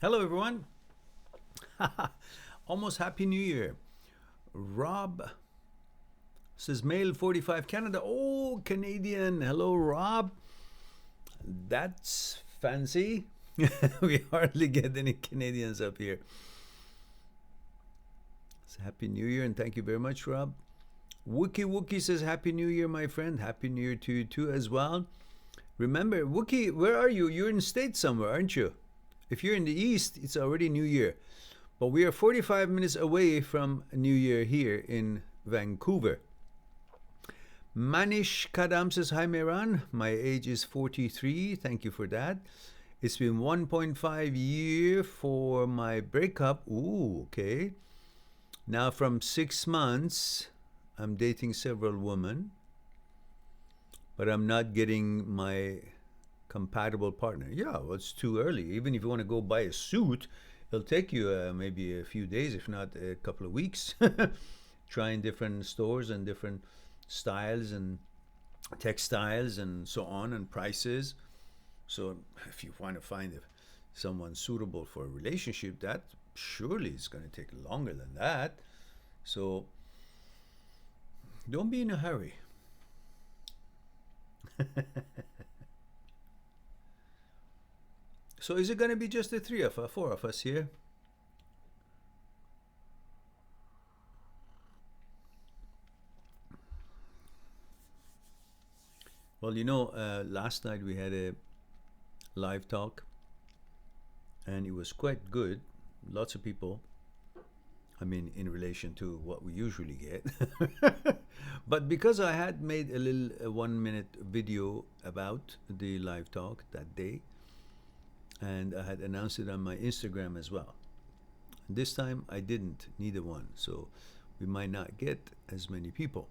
Hello, everyone. Almost Happy New Year. Rob says, Male 45 Canada. Oh, Canadian. Hello, Rob. That's fancy. We hardly get any Canadians up here. So Happy New Year, and thank you very much, Rob. Wookie Wookie says, Happy New Year, my friend. Happy New Year to you too as well. Remember, Wookie, where are you? You're in the States somewhere, aren't you? If you're in the East, it's already New Year. But we are 45 minutes away from New Year here in Vancouver. Manish Kadam says, Hi Mehran, my age is 43. Thank you for that. It's been 1.5 year for my breakup. Ooh, okay. Now from 6 months, I'm dating several women, but I'm not getting my compatible partner. Yeah, well, it's too early. Even if you want to go buy a suit, it'll take you maybe a few days, if not a couple of weeks, trying different stores and different styles and textiles and so on and prices. So if you want to find someone suitable for a relationship, that surely is going to take longer than that. So don't be in a hurry. So is it going to be just the four of us here? Well, last night we had a live talk, and it was quite good. Lots of people. I mean, in relation to what we usually get. But because I had made a little 1 minute video about the live talk that day, and I had announced it on my Instagram as well. This time I didn't, neither one, so we might not get as many people.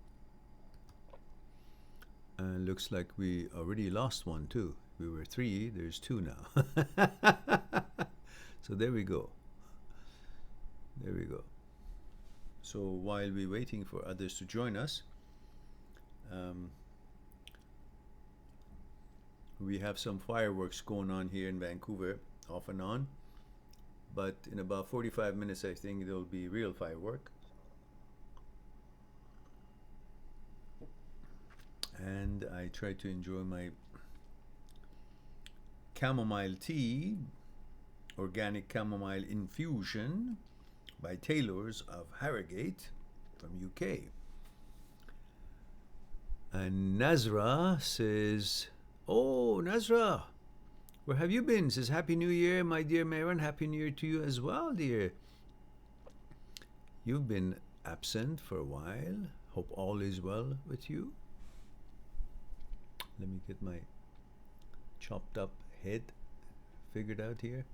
Looks like we already lost one too. We were 3, there's 2 now. So there we go. There we go. So while we're waiting for others to join us, we have some fireworks going on here in Vancouver, off and on. But in about 45 minutes, I think there'll be real firework. And I try to enjoy my chamomile tea, organic chamomile infusion by Taylor's of Harrogate from UK. And Nazra says, Oh, Nazra, where have you been? Says, Happy New Year, my dear Mehran. Happy New Year to you as well, dear. You've been absent for a while. Hope all is well with you. Let me get my chopped up head figured out here.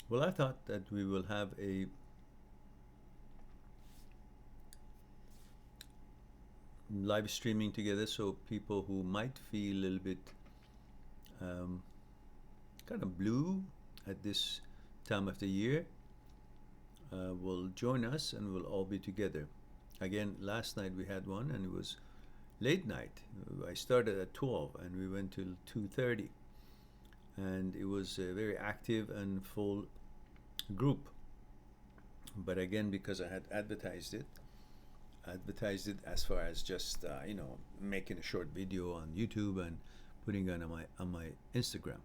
Well, I thought that we will have a live streaming together, so people who might feel a little bit kind of blue at this time of the year will join us, and we'll all be together. Again, last night we had one, and it was late night. I started at 12 and we went till 2:30, and it was a very active and full group. But again, because I had advertised it as far as just making a short video on YouTube and putting it on my Instagram.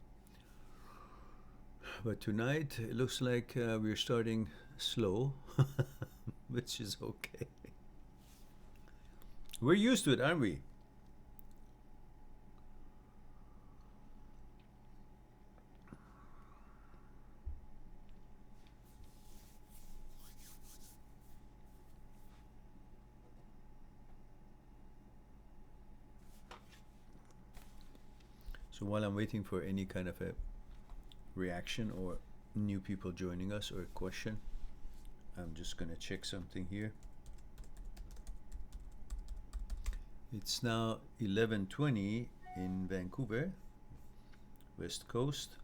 But tonight it looks like we're starting slow, which is okay. We're used to it, aren't we? So while I'm waiting for any kind of a reaction or new people joining us or a question, I'm just going to check something here. It's now 11:20 in Vancouver, West Coast,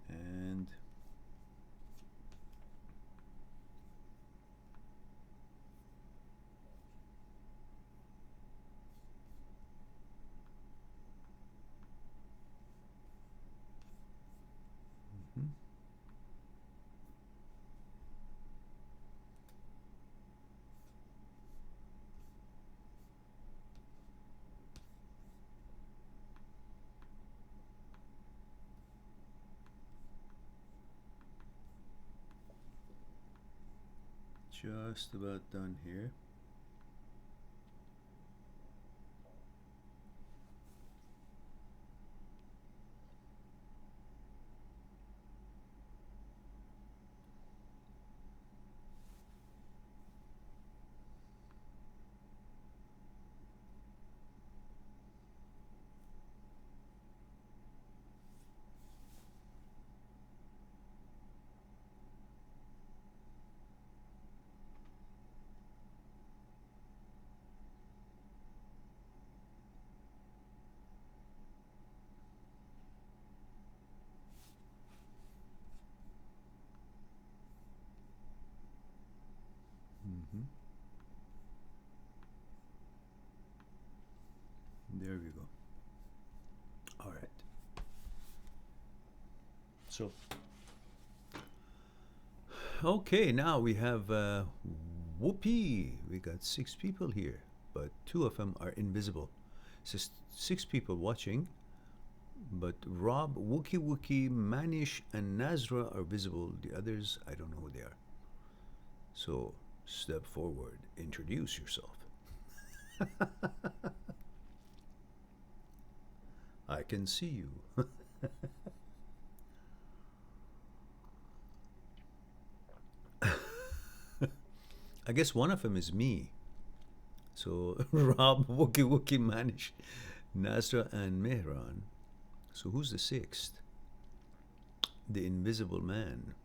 and just about done here. Mm-hmm. There we go. All right. So, okay, now we have whoopee. We got 6 people here, but 2 of them are invisible. So 6 people watching, but Rob, Wookie, Manish, and Nazra are visible. The others, I don't know who they are. So step forward, introduce yourself. I can see you. I guess one of them is me. So Rob, Wookie, Manish, Nazra, and Mehran. So who's the 6th? The invisible man.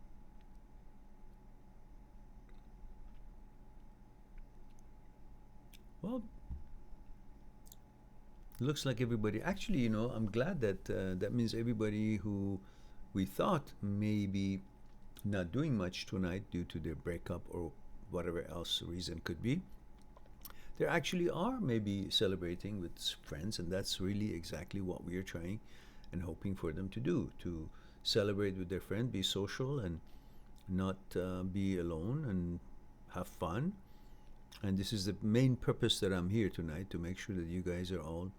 Well, looks like everybody. Actually, I'm glad that that means everybody who we thought maybe not doing much tonight due to their breakup or whatever else reason could be, they actually are maybe celebrating with friends, and that's really exactly what we are trying and hoping for them to do, to celebrate with their friend, be social, and not be alone, and have fun. And this is the main purpose that I'm here tonight, to make sure that you guys are all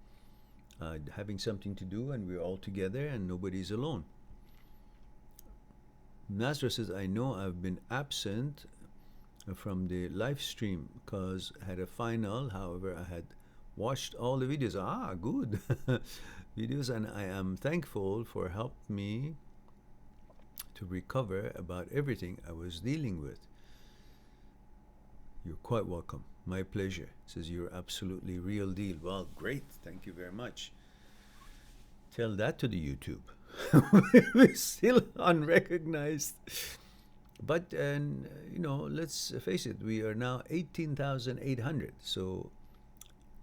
having something to do, and we're all together and nobody's alone. Nasra says, I know I've been absent from the live stream because I had a final. However, I had watched all the videos. Ah, good. Videos, and I am thankful for help me to recover about everything I was dealing with. You're quite welcome. My pleasure. Says you're absolutely real deal. Well, great. Thank you very much. Tell that to the YouTube. We're still unrecognized. But, let's face it, we are now 18,800. So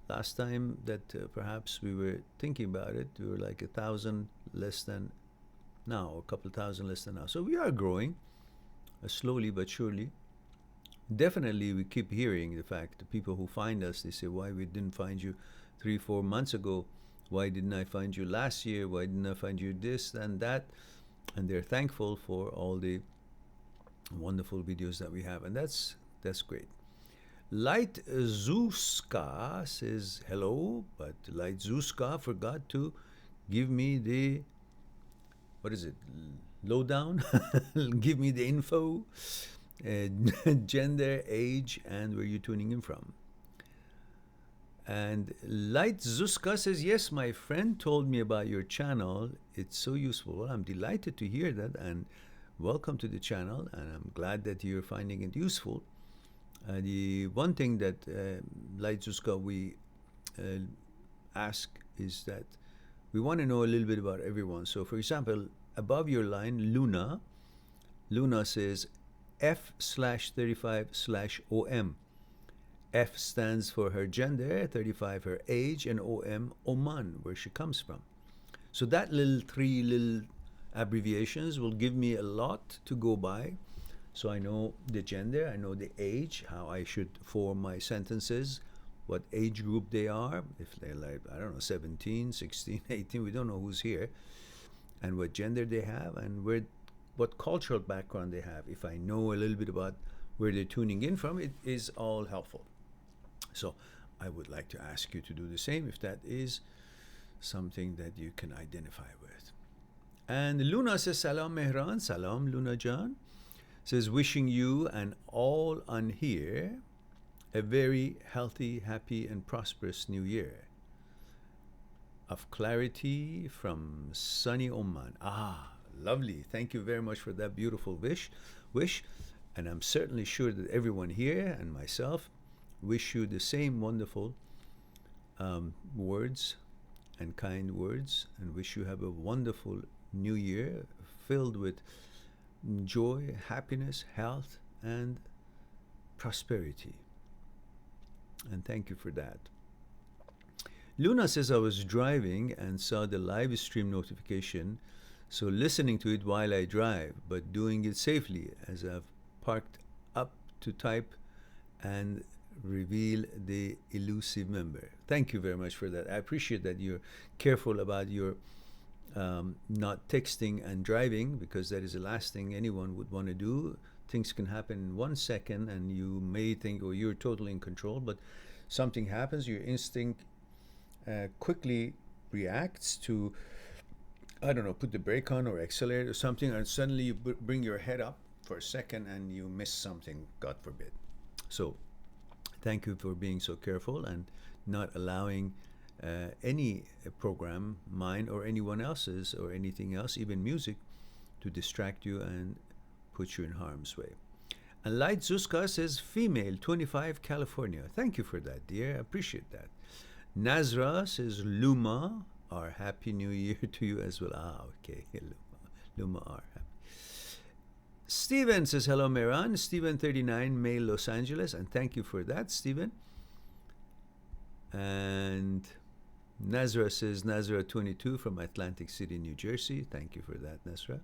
last time that perhaps we were thinking about it, we were like 1,000 less than now, a couple thousand less than now. So we are growing slowly but surely. Definitely, we keep hearing the fact that people who find us, they say, why we didn't find you 3-4 months ago? Why didn't I find you last year? Why didn't I find you this and that? And they're thankful for all the wonderful videos that we have, and that's great. Light Zuska says hello, but Light Zuska forgot to give me the, what is it, lowdown? Give me the info, gender, age, and where you're tuning in from. And Light Zuska says, yes, my friend told me about your channel. It's so useful. Well, I'm delighted to hear that, and welcome to the channel, and I'm glad that you're finding it useful. The one thing that Light Zuska we ask is that we want to know a little bit about everyone. So, for example, above your line, Luna says F/35/OM. F stands for her gender, 35 her age, and OM, Oman, where she comes from. So that three little abbreviations will give me a lot to go by. So I know the gender, I know the age, how I should form my sentences, what age group they are, if they're like, I don't know, 17, 16, 18, we don't know who's here, and what gender they have, and what cultural background they have. If I know a little bit about where they're tuning in from, it is all helpful. So I would like to ask you to do the same if that is something that you can identify with. And Luna says, Salam Mehran, Salam Luna Jan. Says, wishing you and all on here a very healthy, happy, and prosperous new year of clarity from sunny Oman. Ah, lovely. Thank you very much for that beautiful wish. And I'm certainly sure that everyone here and myself wish you the same wonderful words and kind words, and wish you have a wonderful new year filled with joy, happiness, health, and prosperity. And thank you for that. Luna says, I was driving and saw the live stream notification, so listening to it while I drive, but doing it safely as I've parked up to type and reveal the elusive member. Thank you very much for that. I appreciate that you're careful about your not texting and driving, because that is the last thing anyone would want to do. Things can happen in 1 second and you may think, oh, you're totally in control, but something happens, your instinct quickly reacts to, I don't know, put the brake on or accelerate or something, and suddenly you bring your head up for a second and you miss something, God forbid. So thank you for being so careful and not allowing any program, mine or anyone else's or anything else, even music, to distract you and put you in harm's way. And Light Zuska says, female, 25, California. Thank you for that, dear. I appreciate that. Nazra says, Luma, our happy new year to you as well. Ah, okay. Luma, our happy. Steven says, hello, Mehran. Steven, 39, male, Los Angeles. And thank you for that, Steven. And Nazra says, Nazra, 22, from Atlantic City, New Jersey. Thank you for that, Nazra.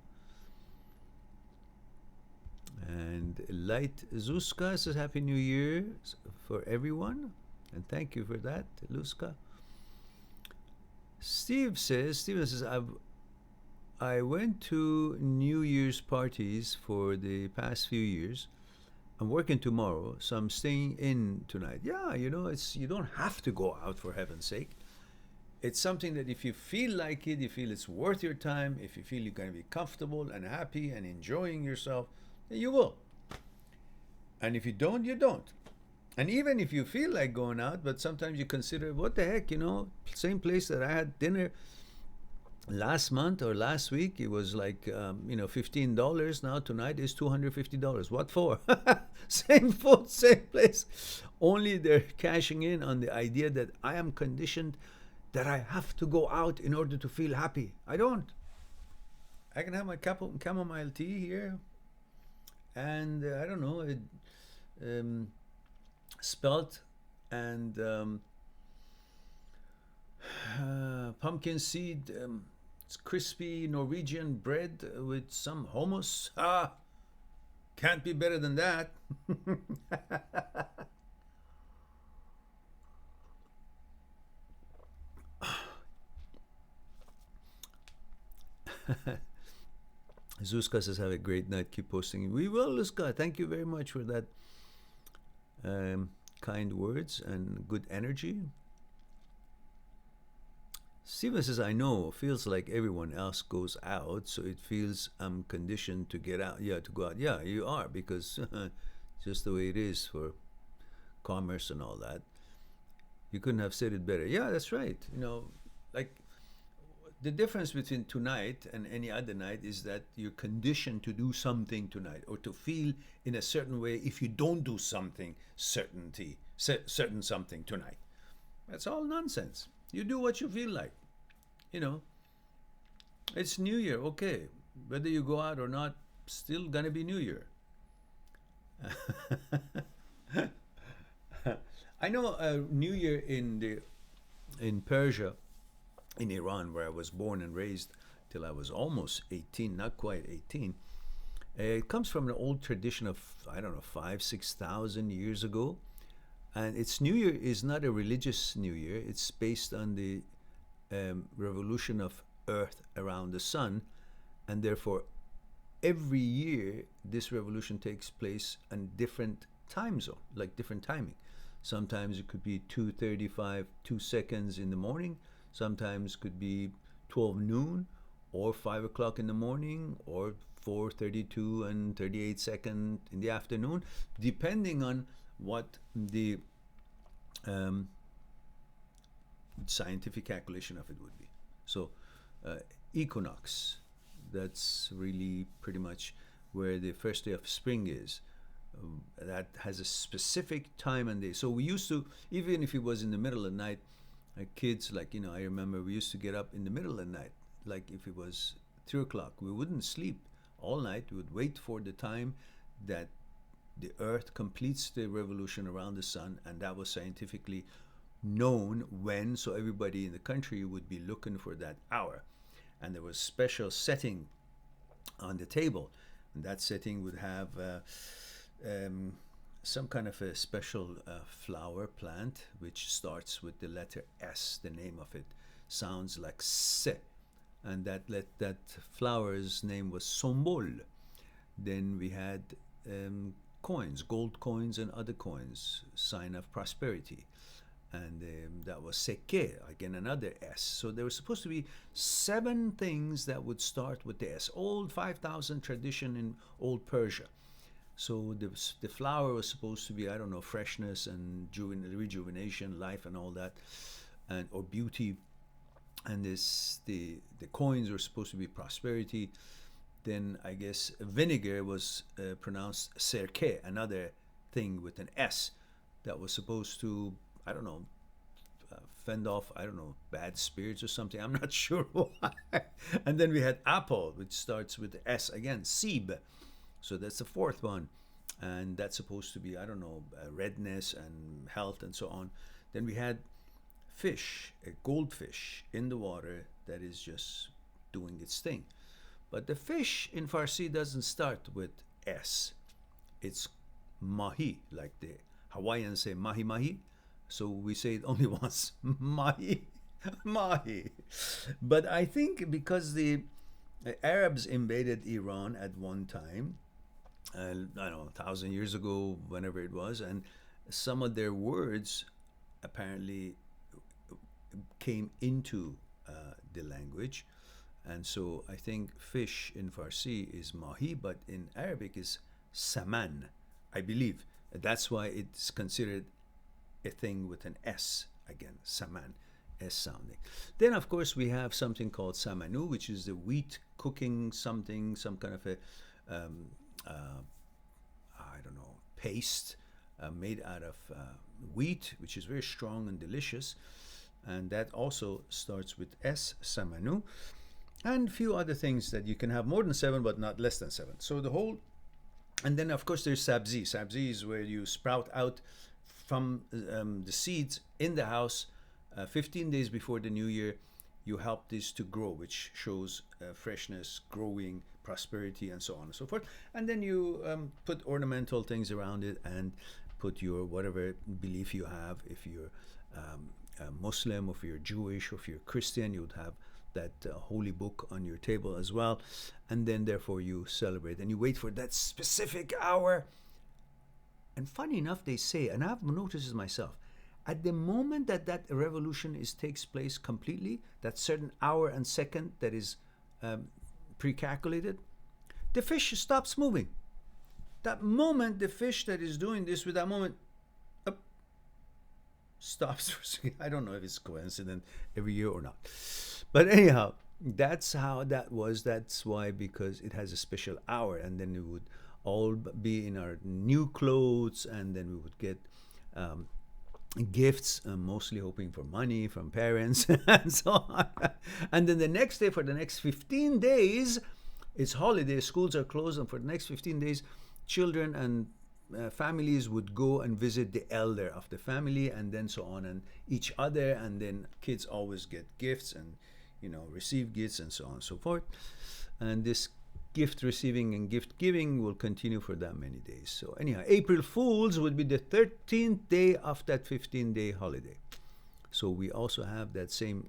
And Light Zuska says, happy new year for everyone. And thank you for that, Luzka. Steven says, I went to New Year's parties for the past few years. I'm working tomorrow, so I'm staying in tonight. Yeah, you know, you don't have to go out, for heaven's sake. It's something that if you feel like it, you feel it's worth your time, if you feel you're going to be comfortable and happy and enjoying yourself, then you will. And if you don't, you don't. And even if you feel like going out, but sometimes you consider, what the heck, you know, same place that I had dinner last month or last week, it was like, $15. Now tonight is $250. What for? Same food, same place. Only they're cashing in on the idea that I am conditioned that I have to go out in order to feel happy. I don't. I can have my chamomile tea here, and I don't know, spelt and pumpkin seed, crispy Norwegian bread with some hummus. Ah, can't be better than that. Zuska says, have a great night. Keep posting. We will, Zuska. Thank you very much for that kind words and good energy. Steven says, I know, feels like everyone else goes out, so it feels I'm conditioned to get out. Yeah, to go out. Yeah, you are, because just the way it is for commerce and all that. You couldn't have said it better. Yeah, that's right. You know, like, the difference between tonight and any other night is that you're conditioned to do something tonight, or to feel in a certain way if you don't do something, certain something tonight. That's all nonsense. You do what you feel like. You know, it's New Year, okay. Whether you go out or not, still gonna be New Year. I know New Year in Persia, in Iran, where I was born and raised till I was almost 18, not quite 18. It comes from an old tradition of, I don't know, 5,000-6,000 years ago. And its New Year is not a religious New Year. It's based on the revolution of Earth around the sun. And therefore, every year, this revolution takes place in different time zone, like different timing. Sometimes it could be 2:35, 2 seconds in the morning. Sometimes could be 12 noon or 5 o'clock in the morning or 4:32 and 38 second in the afternoon, depending on what the um, scientific calculation of it would be. So equinox, that's really pretty much where the first day of spring is. That has a specific time and day. So we used to, even if it was in the middle of the night, kids, like, I remember we used to get up in the middle of the night, like if it was 3 o'clock, we wouldn't sleep all night. We would wait for the time that the earth completes the revolution around the sun, and that was scientifically known when, so everybody in the country would be looking for that hour. And there was special setting on the table, and that setting would have some kind of a special flower plant which starts with the letter S. The name of it sounds like se, and that flower's name was sombol. Then we had coins, gold coins and other coins, sign of prosperity. And that was Psyche, again another S. So there was supposed to be 7 things that would start with the S. Old 5,000 tradition in old Persia. So the flower was supposed to be, I don't know, freshness and rejuvenation, life and all that, and or beauty. And the coins were supposed to be prosperity. Then I guess vinegar was pronounced serke, another thing with an S that was supposed to, I don't know, fend off, I don't know, bad spirits or something. I'm not sure why. And then we had apple, which starts with the S again, Sib. So that's the 4th one. And that's supposed to be, I don't know, redness and health and so on. Then we had fish, a goldfish in the water that is just doing its thing. But the fish in Farsi doesn't start with S. It's mahi, like the Hawaiians say mahi mahi. So we say it only once, mahi, mahi. But I think because the Arabs invaded Iran at one time, I don't know, 1,000 years ago, whenever it was, and some of their words apparently came into the language. And so I think fish in Farsi is mahi, but in Arabic is saman, I believe. That's why it's considered a thing with an S, again, saman, S sounding. Then, of course, we have something called samanu, which is the wheat cooking something, some kind of a, I don't know, paste made out of wheat, which is very strong and delicious. And that also starts with S, samanu. And a few other things that you can have more than 7, but not less than 7. So the whole, and then of course there's sabzi. Sabzi is where you sprout out from the seeds in the house 15 days before the new year. You help this to grow, which shows freshness, growing, prosperity, and so on and so forth. And then you put ornamental things around it and put your whatever belief you have. If you're Muslim, or if you're Jewish, or if you're Christian, you would have that holy book on your table as well. And then therefore you celebrate and you wait for that specific hour. And funny enough, they say, and I've noticed this myself, at the moment that that revolution takes place completely, that certain hour and second that is pre-calculated, the fish stops moving. That moment, the fish that is doing this with that moment, stops. I don't know if it's coincident every year or not. But anyhow, that's how that was. That's why, because it has a special hour, and then we would all be in our new clothes, and then we would get gifts, mostly hoping for money from parents and so on. And then the next day, for the next 15 days, it's holiday, schools are closed, and for the next 15 days, children and families would go and visit the elder of the family, and then so on, and each other, and then kids always get gifts and receive gifts and so on and so forth. And this gift receiving and gift giving will continue for that many days. So anyhow, April Fools would be the 13th day of that 15-day holiday. So we also have that same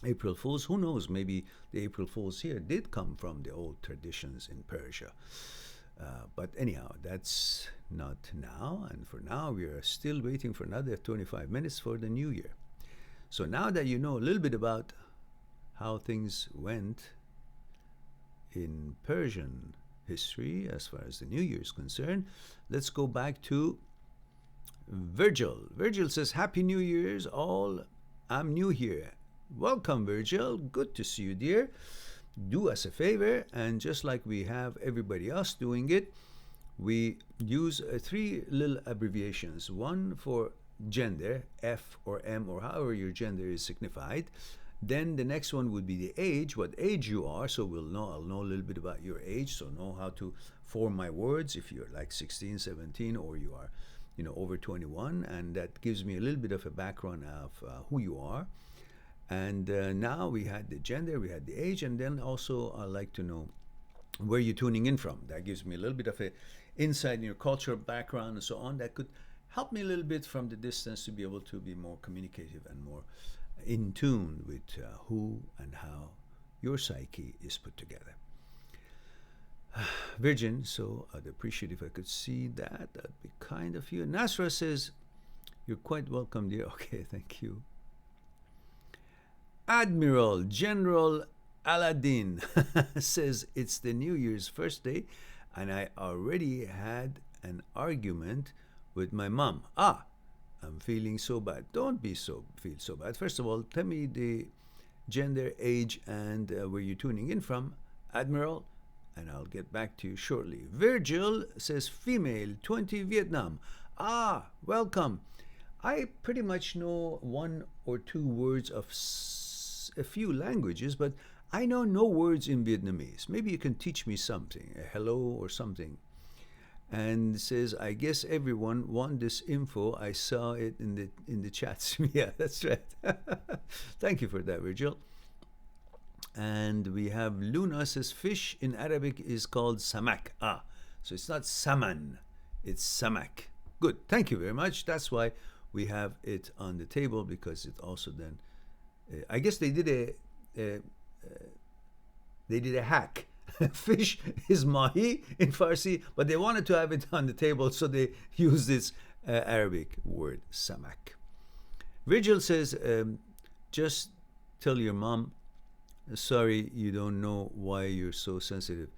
April Fools. Who knows, maybe the April Fools here did come from the old traditions in Persia. But anyhow, that's not now. And for now, we are still waiting for another 25 minutes for the new year. So now that you know a little bit about how things went in Persian history as far as the New Year is concerned. Let's go back to Virgil. Virgil says, Happy New Year's all. I'm new here. Welcome, Virgil. Good to see you, dear. Do us a favor, and just like we have everybody else doing it, we use three little abbreviations. One for gender, F or M, or however your gender is signified. Then the next one would be the age, what age you are. So I'll know a little bit about your age, so know how to form my words if you're like 16, 17, or you are, over 21. And that gives me a little bit of a background of who you are. And now we had the gender, we had the age, and then also I'd like to know where you're tuning in from. That gives me a little bit of a insight in your cultural background and so on. That could help me a little bit from the distance to be able to be more communicative and more in tune with who and how your psyche is put together. Virgin, so I'd appreciate if I could see that. That'd be kind of you. Nasra says, you're quite welcome, dear. Okay, thank you. Admiral General Aladdin says, it's the New Year's first day and I already had an argument with my mom. I'm feeling so bad. Don't feel so bad. First of all, tell me the gender, age, and where you're tuning in from, Admiral, and I'll get back to you shortly. Virgil says, female, 20, Vietnam. Welcome. I pretty much know one or two words of a few languages, but I know no words in Vietnamese. Maybe you can teach me something, a hello or something. And says, I guess everyone want this info. I saw it in the chats. Yeah, that's right. Thank you for that, Virgil. And we have Luna says, fish in Arabic is called samak. So it's not saman, it's samak. Good, thank you very much. That's why we have it on the table, because it also then, I guess they did a hack. Fish is mahi in Farsi, but they wanted to have it on the table, so they used this Arabic word, samak. Virgil says, just tell your mom, sorry you don't know why you're so sensitive,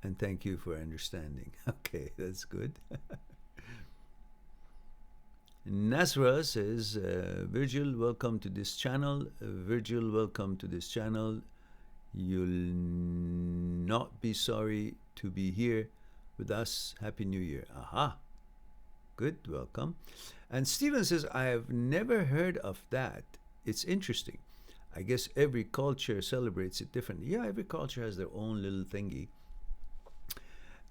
and thank you for understanding. Okay, that's good. Nasra says, Virgil, welcome to this channel. Virgil, welcome to this channel. You'll not be sorry to be here with us. Happy New Year. Good, welcome. And Steven says, I have never heard of that. It's interesting. I guess every culture celebrates it differently. Yeah, every culture has their own little thingy.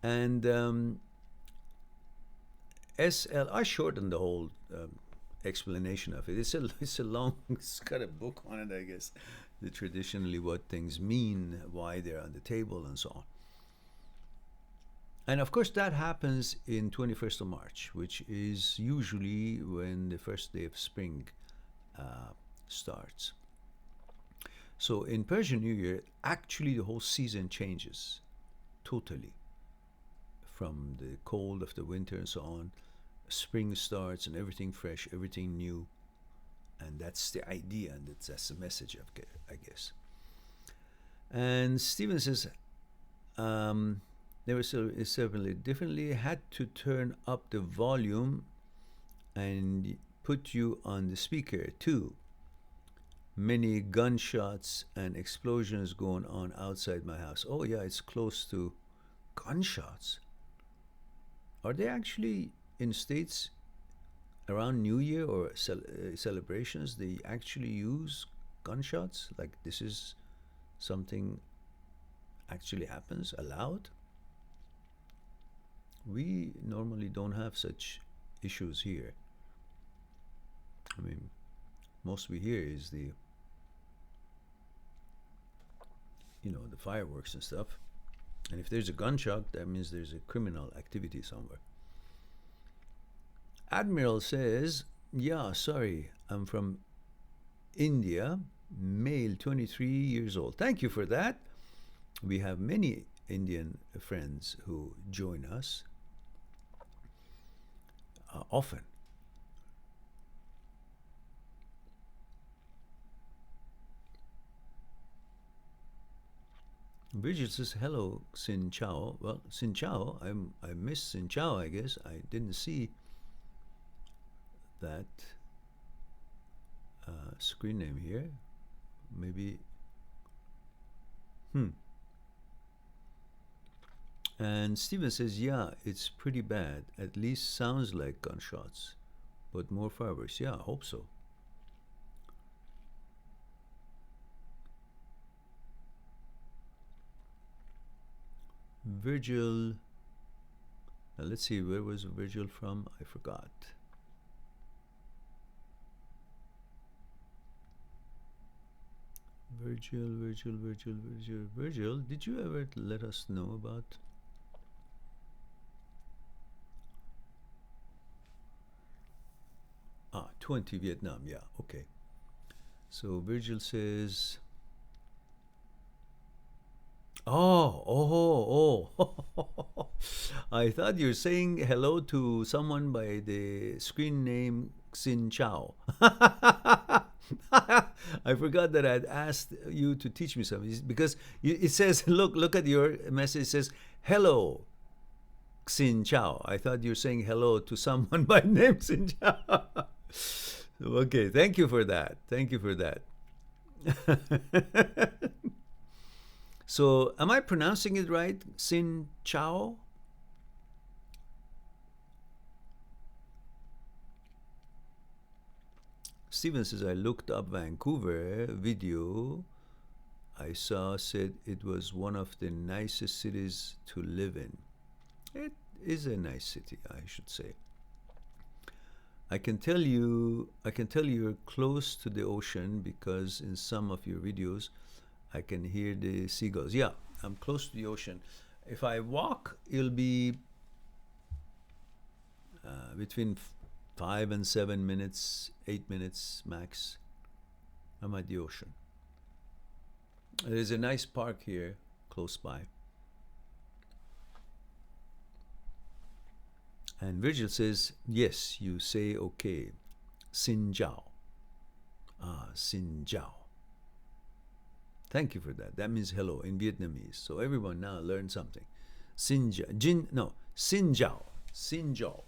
And SL, I shortened the whole explanation of it. It's a long, it's got a book on it, I guess. Traditionally what things mean, why they're on the table, and so on. And of course that happens in 21st of March, which is usually when the first day of spring starts. So in Persian New Year, actually the whole season changes totally. From the cold of the winter and so on, spring starts and everything fresh, everything new. And that's the idea, and that's the message, I guess. And Stephen says, there was severally differently, had to turn up the volume and put you on the speaker too. Many gunshots and explosions going on outside my house. Oh yeah, it's close to gunshots. Are they actually in states around New Year or celebrations, they actually use gunshots? Like this is something actually happens, allowed? We normally don't have such issues here. I mean, most we hear is the fireworks and stuff. And if there's a gunshot, that means there's a criminal activity somewhere. Admiral says, yeah, sorry, I'm from India, male, 23 years old. Thank you for that. We have many Indian friends who join us often. Bridget says, hello, Sin Chao. Well, Sin Chao, I missed Sin Chao, I guess. I didn't see that screen name here. Maybe, hmm. And Steven says, yeah, it's pretty bad. At least sounds like gunshots, but more fireworks. Yeah, I hope so. Virgil. Now let's see, where was Virgil from? I forgot. Virgil, did you ever let us know about? Ah, 20 Vietnam, yeah, okay. So Virgil says, oh. I thought you were saying hello to someone by the screen name Xin Chao. I forgot that I'd asked you to teach me something because it says, look at your message. It says, hello, Xin Chao. I thought you were saying hello to someone by name Xin Chao. Okay, thank you for that. Thank you for that. So, am I pronouncing it right? Xin Chao? Steven says, I looked up Vancouver video I saw said it was one of the nicest cities to live in. It is a nice city, I should say. I can tell you're close to the ocean because in some of your videos I can hear the seagulls. Yeah, I'm close to the ocean. If I walk, it'll be between 5 and 7 minutes, 8 minutes max. I'm at the ocean. There's a nice park here close by. And Virgil says, yes, you say okay. Xin Jiao. Ah, Xin Jiao. Thank you for that. That means hello in Vietnamese. So everyone now learned something. Xin Jiao. Xin Jiao. Xin Jiao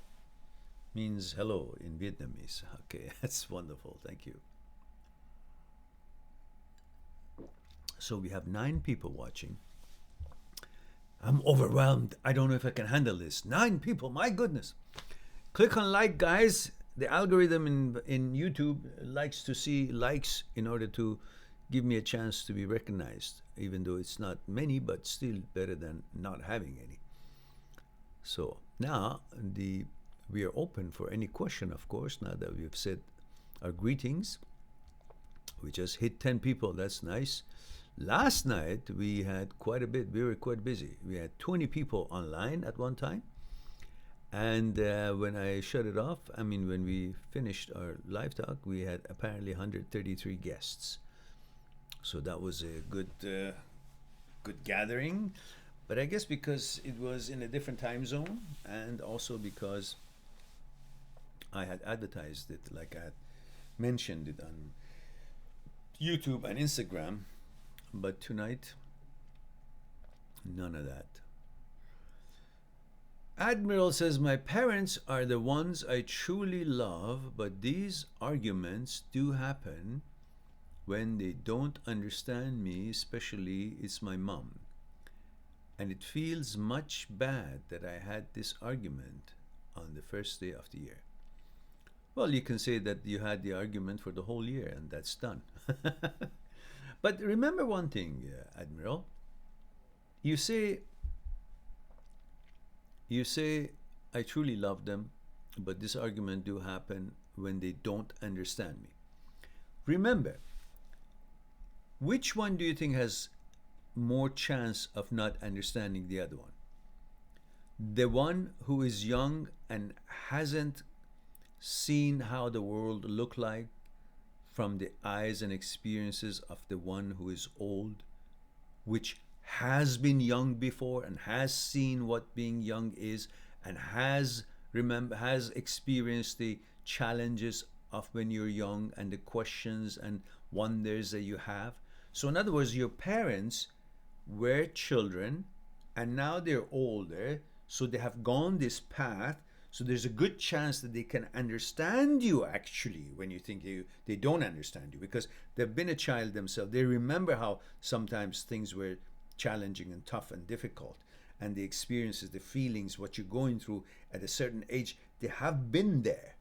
means hello in Vietnamese. Okay, that's wonderful. Thank you. So we have 9 people watching. I'm overwhelmed. I don't know if I can handle this. 9 people, my goodness. Click on like, guys. The algorithm in YouTube likes to see likes in order to give me a chance to be recognized, even though it's not many, but still better than not having any. So now we are open for any question, of course, now that we've said our greetings. We just hit 10 people. That's nice. Last night we had quite a bit. We were quite busy. We had 20 people online at one time. And when I shut it off, when we finished our live talk, we had apparently 133 guests. So that was a good gathering. But I guess because it was in a different time zone, and also because I had advertised it, like I had mentioned it on YouTube and Instagram. But tonight, none of that. Admiral says, my parents are the ones I truly love, but these arguments do happen when they don't understand me, especially it's my mom. And it feels much bad that I had this argument on the first day of the year. Well, you can say that you had the argument for the whole year and that's done. But remember one thing, Admiral. You say, I truly love them, but this argument do happen when they don't understand me. Remember, which one do you think has more chance of not understanding the other one? The one who is young and hasn't seen how the world look like from the eyes and experiences of the one who is old, which has been young before and has seen what being young is and has experienced the challenges of when you're young and the questions and wonders that you have. So in other words, your parents were children and now they're older, so they have gone this path. So there's a good chance that they can understand you actually when you think they don't understand you, because they've been a child themselves. They remember how sometimes things were challenging and tough and difficult, and the experiences, the feelings, what you're going through at a certain age, they have been there.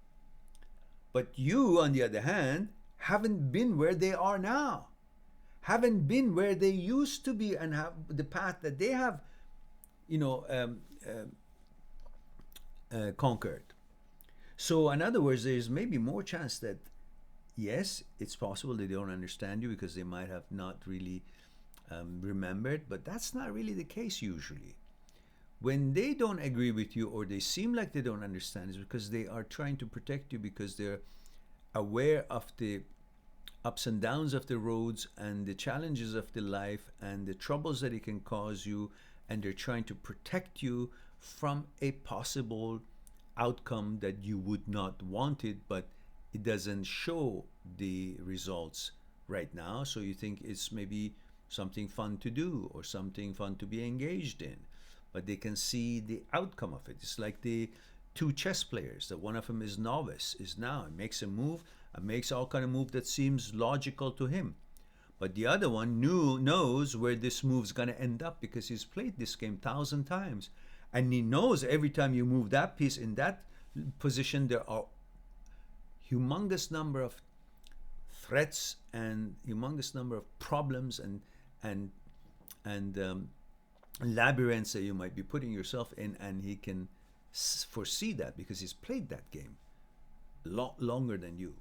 But you, on the other hand, haven't been where they are now, haven't been where they used to be, and have the path that they have, you know, conquered. So, in other words, there's maybe more chance that, yes, it's possible they don't understand you because they might have not really remembered, but that's not really the case usually. When they don't agree with you or they seem like they don't understand, it's because they are trying to protect you, because they're aware of the ups and downs of the roads and the challenges of the life and the troubles that it can cause you, and they're trying to protect you from a possible outcome that you would not want it, but it doesn't show the results right now, so you think it's maybe something fun to do or something fun to be engaged in, but they can see the outcome of it. It's like the two chess players, that one of them is novice, is now, makes a move, and makes all kind of move that seems logical to him, but the other one knows where this move's going to end up, because he's played this game 1,000 times, and he knows every time you move that piece in that position, there are humongous number of threats and humongous number of problems and labyrinths that you might be putting yourself in, and he can foresee that because he's played that game a lot longer than you.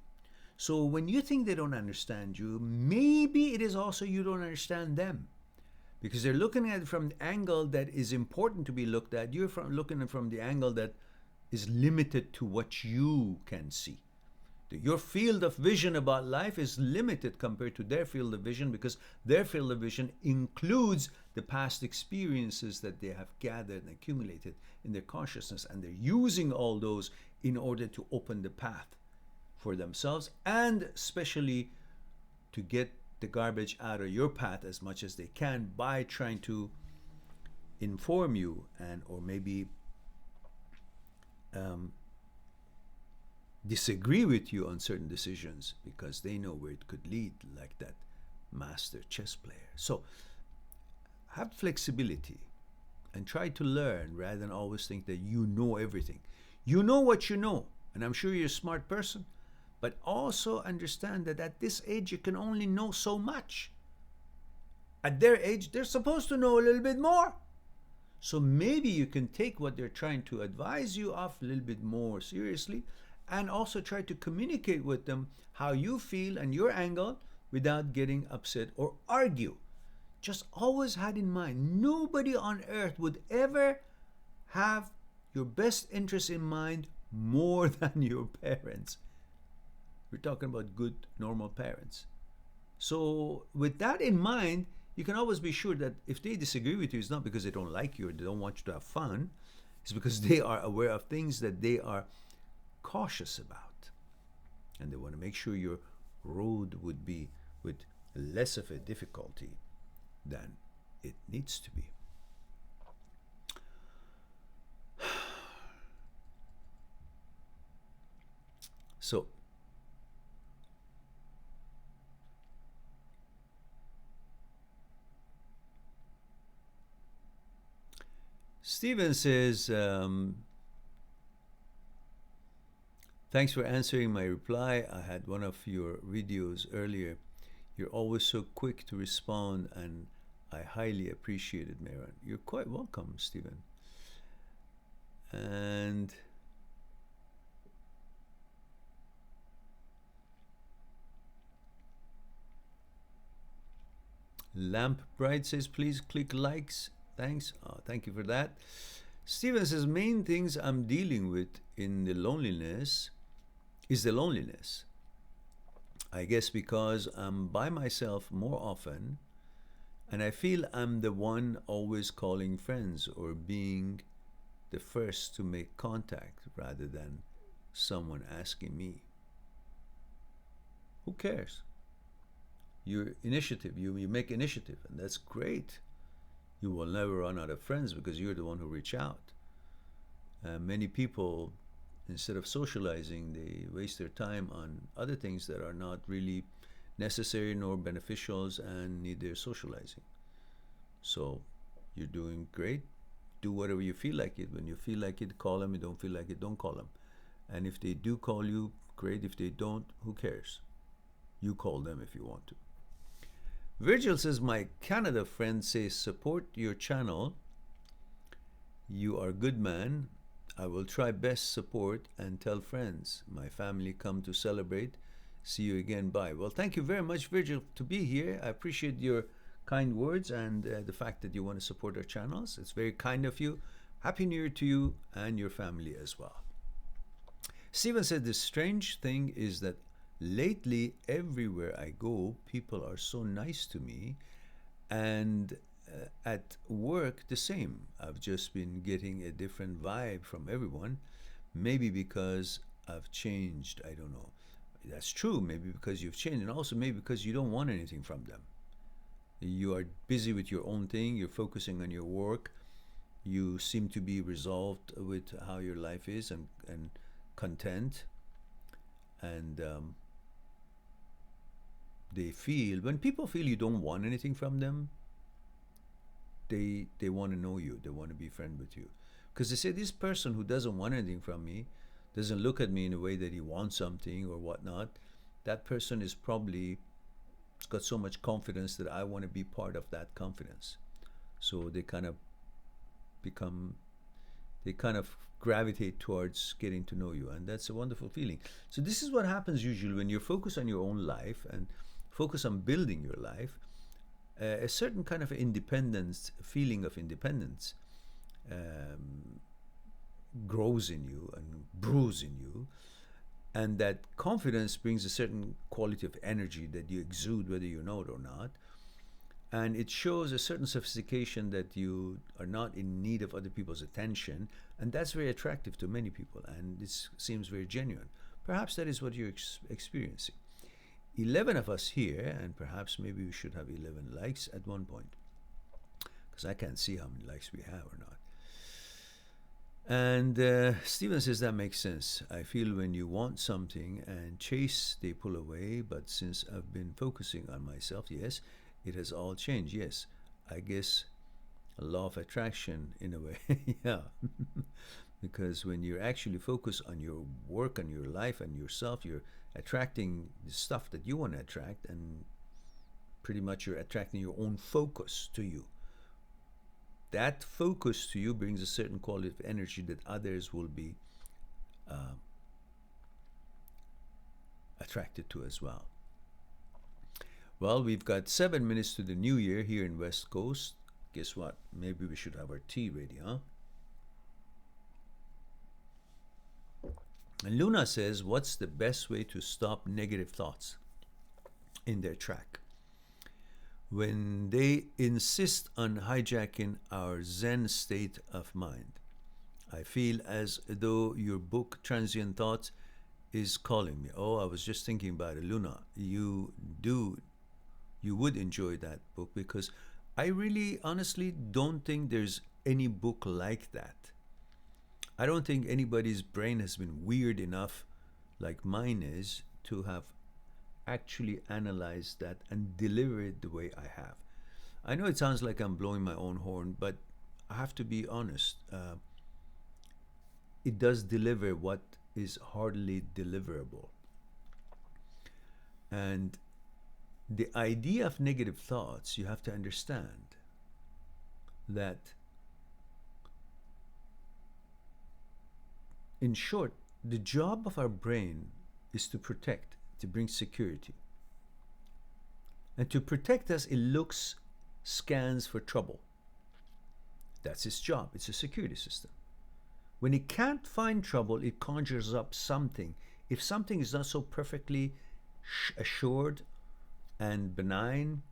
So when you think they don't understand you, maybe it is also you don't understand them, because they're looking at it from the angle that is important to be looked at. You're looking at it from the angle that is limited to what you can see. Your field of vision about life is limited compared to their field of vision, because their field of vision includes the past experiences that they have gathered and accumulated in their consciousness, and they're using all those in order to open the path for themselves, and especially to get the garbage out of your path as much as they can by trying to inform you and or maybe disagree with you on certain decisions, because they know where it could lead, like that master chess player. So have flexibility and try to learn rather than always think that you know everything. You know what you know, and I'm sure you're a smart person, but also understand that at this age you can only know so much. At their age, they're supposed to know a little bit more. So maybe you can take what they're trying to advise you of a little bit more seriously, and also try to communicate with them how you feel and your angle without getting upset or argue. Just always had in mind, nobody on earth would ever have your best interest in mind more than your parents. We're talking about good, normal parents. So with that in mind, you can always be sure that if they disagree with you, it's not because they don't like you or they don't want you to have fun. It's because they are aware of things that they are cautious about, and they want to make sure your road would be with less of a difficulty than it needs to be. So Stephen says, thanks for answering my reply. I had one of your videos earlier. You're always so quick to respond, and I highly appreciate it, Mehran. You're quite welcome, Stephen. And Lamp Bright says, please click likes. Thanks. Oh, thank you for that. Stephen says, main things I'm dealing with in the loneliness is the loneliness. I guess because I'm by myself more often, and I feel I'm the one always calling friends or being the first to make contact rather than someone asking me. Who cares? Your initiative, you make initiative, and that's great. You will never run out of friends because you're the one who reach out. Many people, instead of socializing, they waste their time on other things that are not really necessary nor beneficials and need their socializing. So you're doing great. Do whatever you feel like it. When you feel like it, call them. You don't feel like it, don't call them. And if they do call you, great. If they don't, who cares? You call them if you want to. Virgil says, my Canada friend says, support your channel. You are a good man. I will try best support and tell friends. My family come to celebrate. See you again. Bye. Well, thank you very much, Virgil, to be here. I appreciate your kind words and the fact that you want to support our channels. It's very kind of you. Happy New Year to you and your family as well. Stephen said, the strange thing is that lately, everywhere I go, people are so nice to me, and at work, the same. I've just been getting a different vibe from everyone, maybe because I've changed. I don't know. That's true, maybe because you've changed, and also maybe because you don't want anything from them. You are busy with your own thing, you're focusing on your work, you seem to be resolved with how your life is and content, and they feel, when people feel you don't want anything from them, they want to know you, they want to be friends with you. Because they say, this person who doesn't want anything from me, doesn't look at me in a way that he wants something or whatnot, that person is probably got so much confidence that I want to be part of that confidence. So they kind of gravitate towards getting to know you, and that's a wonderful feeling. So this is what happens usually when you're focused on your own life and focus on building your life. A certain kind of independence, feeling of independence, grows in you and brews in you, and that confidence brings a certain quality of energy that you exude whether you know it or not, and it shows a certain sophistication that you are not in need of other people's attention, and that's very attractive to many people, and this seems very genuine. Perhaps that is what you're experiencing. 11 of us here, and perhaps maybe we should have 11 likes at one point, because I can't see how many likes we have or not. And Stephen says, that makes sense. I feel when you want something and chase, they pull away, but since I've been focusing on myself, yes, it has all changed. Yes, I guess a law of attraction in a way. Yeah. Because when you're actually focused on your work, on your life and yourself, you're attracting the stuff that you want to attract, and pretty much you're attracting your own focus to you. That focus to you brings a certain quality of energy that others will be attracted to as well. Well, we've got 7 minutes to the new year here in West Coast. Guess what? Maybe we should have our tea ready, huh? And Luna says, what's the best way to stop negative thoughts in their track? When they insist on hijacking our Zen state of mind. I feel as though your book, Transient Thoughts, is calling me. Oh, I was just thinking about it, Luna. You would enjoy that book, because I really honestly don't think there's any book like that. I don't think anybody's brain has been weird enough, like mine is, to have actually analyzed that and deliver it the way I have. I know it sounds like I'm blowing my own horn, but I have to be honest. It does deliver what is hardly deliverable. And the idea of negative thoughts, you have to understand that, in short, the job of our brain is to protect, to bring security. And to protect us, it looks, scans for trouble. That's its job. It's a security system. When it can't find trouble, it conjures up something. If something is not so perfectly assured and benign,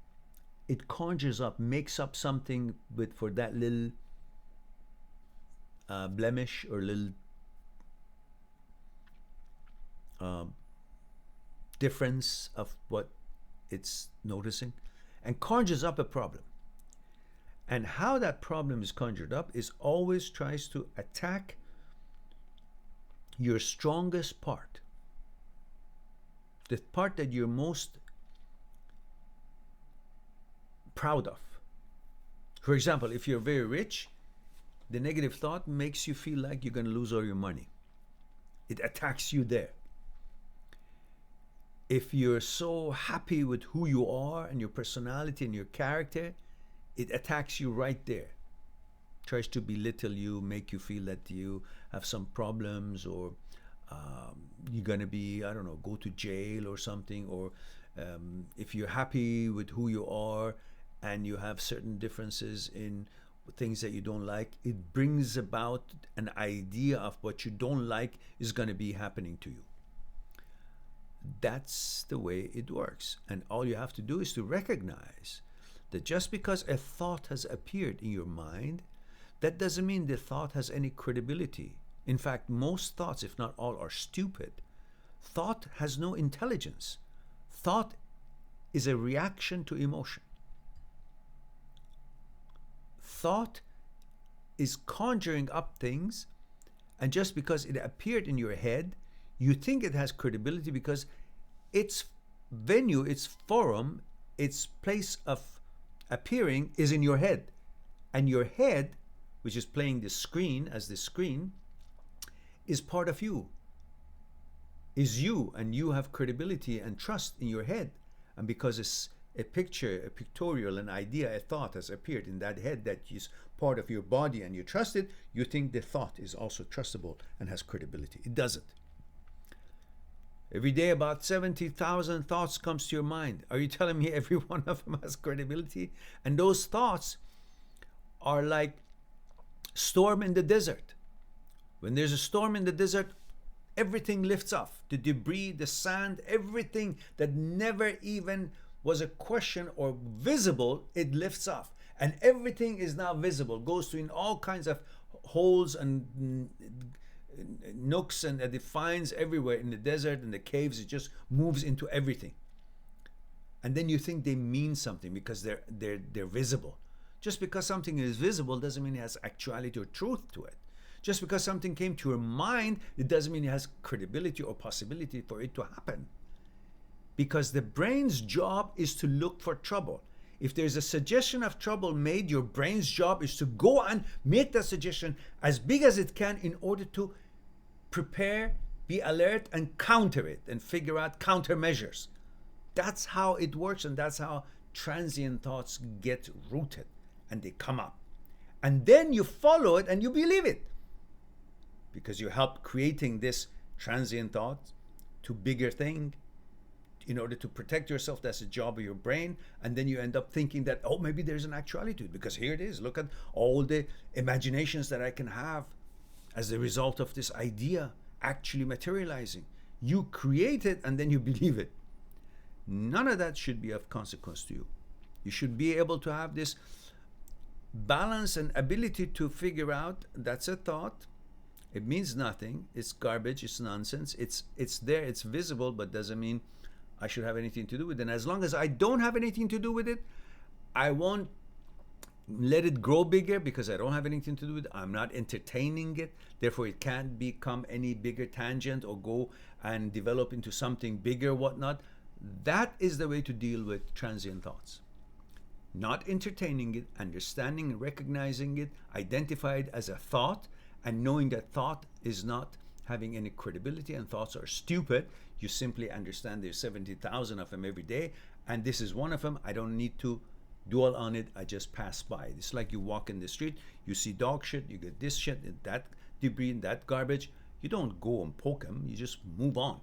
it conjures up, makes up something for that little blemish or little difference of what it's noticing, and conjures up a problem. And how that problem is conjured up is always tries to attack your strongest part, the part that you're most proud of. For example, if you're very rich, the negative thought makes you feel like you're going to lose all your money. It attacks you there. If you're so happy with who you are and your personality and your character, it attacks you right there. Tries to belittle you, make you feel that you have some problems, or you're going to be, I don't know, go to jail or something. Or if you're happy with who you are and you have certain differences in things that you don't like, it brings about an idea of what you don't like is going to be happening to you. That's the way it works. And all you have to do is to recognize that just because a thought has appeared in your mind, that doesn't mean the thought has any credibility. In fact, most thoughts, if not all, are stupid. Thought has no intelligence. Thought is a reaction to emotion. Thought is conjuring up things, and just because it appeared in your head, you think it has credibility because its venue, its forum, its place of appearing is in your head. And your head, which is playing the screen as the screen, is part of you, is you, and you have credibility and trust in your head. And because it's a picture, a pictorial, an idea, a thought has appeared in that head that is part of your body and you trust it, you think the thought is also trustable and has credibility. It doesn't. Every day about 70,000 thoughts comes to your mind. Are you telling me every one of them has credibility? And those thoughts are like storm in the desert. When there's a storm in the desert, everything lifts off. The debris, the sand, everything that never even was a question or visible, it lifts off. And everything is now visible, goes to in all kinds of holes and nooks, and it finds everywhere in the desert, in the caves. It just moves into everything. And then you think they mean something because they're visible. Just because something is visible doesn't mean it has actuality or truth to it. Just because something came to your mind, it doesn't mean it has credibility or possibility for it to happen. Because the brain's job is to look for trouble. If there's a suggestion of trouble made, your brain's job is to go and make that suggestion as big as it can in order to prepare, be alert, and counter it, and figure out countermeasures. That's how it works, and that's how transient thoughts get rooted, and they come up. And then you follow it and you believe it, because you help creating this transient thought to bigger thing in order to protect yourself. That's the job of your brain. And then you end up thinking that, oh, maybe there's an actuality to it, because here it is. Look at all the imaginations that I can have as a result of this idea actually materializing. You create it and then you believe it. None of that should be of consequence to you. You should be able to have this balance and ability to figure out that's a thought. It means nothing. It's garbage. It's nonsense. It's there. It's visible, but doesn't mean I should have anything to do with it. And as long as I don't have anything to do with it, I won't let it grow bigger because I don't have anything to do with it. I'm not entertaining it. Therefore, it can't become any bigger tangent or go and develop into something bigger, whatnot. That is the way to deal with transient thoughts. Not entertaining it, understanding and recognizing it, identify it as a thought, and knowing that thought is not having any credibility and thoughts are stupid. You simply understand there's 70,000 of them every day, and this is one of them. I don't need to dwell on it. I just pass by. It's like you walk in the street, you see dog shit, you get this shit, that debris, that garbage. You don't go and poke them. You just move on.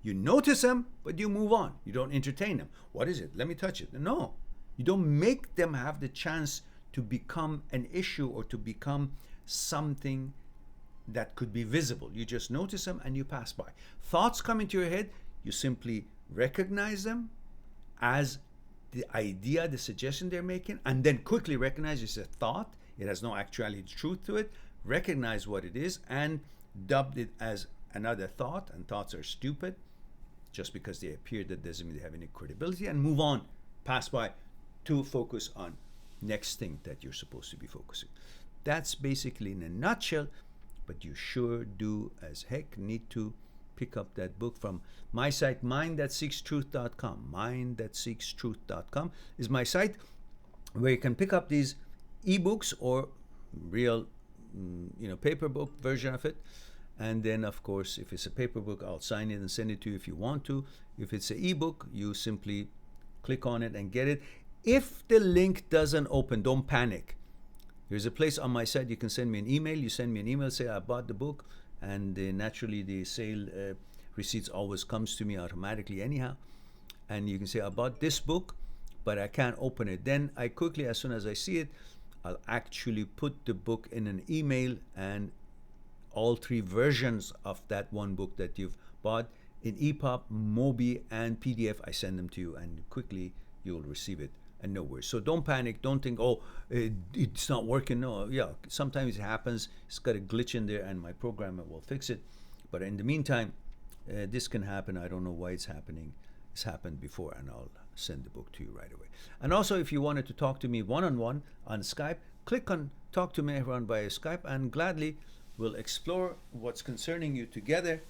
You notice them, but you move on. You don't entertain them. What is it? Let me touch it. No. You don't make them have the chance to become an issue or to become something that could be visible. You just notice them and you pass by. Thoughts come into your head. You simply recognize them as the idea, the suggestion they're making, and then quickly recognize it's a thought. It has no actuality, truth to it. Recognize what it is and dubbed it as another thought. And thoughts are stupid. Just because they appear, that doesn't mean they have any credibility. And move on, pass by, to focus on next thing that you're supposed to be focusing. That's basically in a nutshell, but you sure do as heck need to pick up that book from my site, mindthatseekstruth.com. Mindthatseekstruth.com is my site where you can pick up these ebooks or real, paper book version of it. And then, of course, if it's a paper book, I'll sign it and send it to you if you want to. If it's an ebook, you simply click on it and get it. If the link doesn't open, don't panic. There's a place on my site you can send me an email. You send me an email, say I bought the book, and naturally the sale receipts always comes to me automatically anyhow. And you can say I bought this book, but I can't open it. Then I quickly, as soon as I see it, I'll actually put the book in an email, and all three versions of that one book that you've bought in EPUB, MOBI, and PDF, I send them to you, and quickly you'll receive it, and no worries. So don't panic. Don't think, it's not working. No, yeah, sometimes it happens. It's got a glitch in there, and my programmer will fix it. But in the meantime, this can happen. I don't know why it's happening. It's happened before, and I'll send the book to you right away. And also, if you wanted to talk to me one-on-one on Skype, click on Talk to Mehran via Skype, and gladly we'll explore what's concerning you together.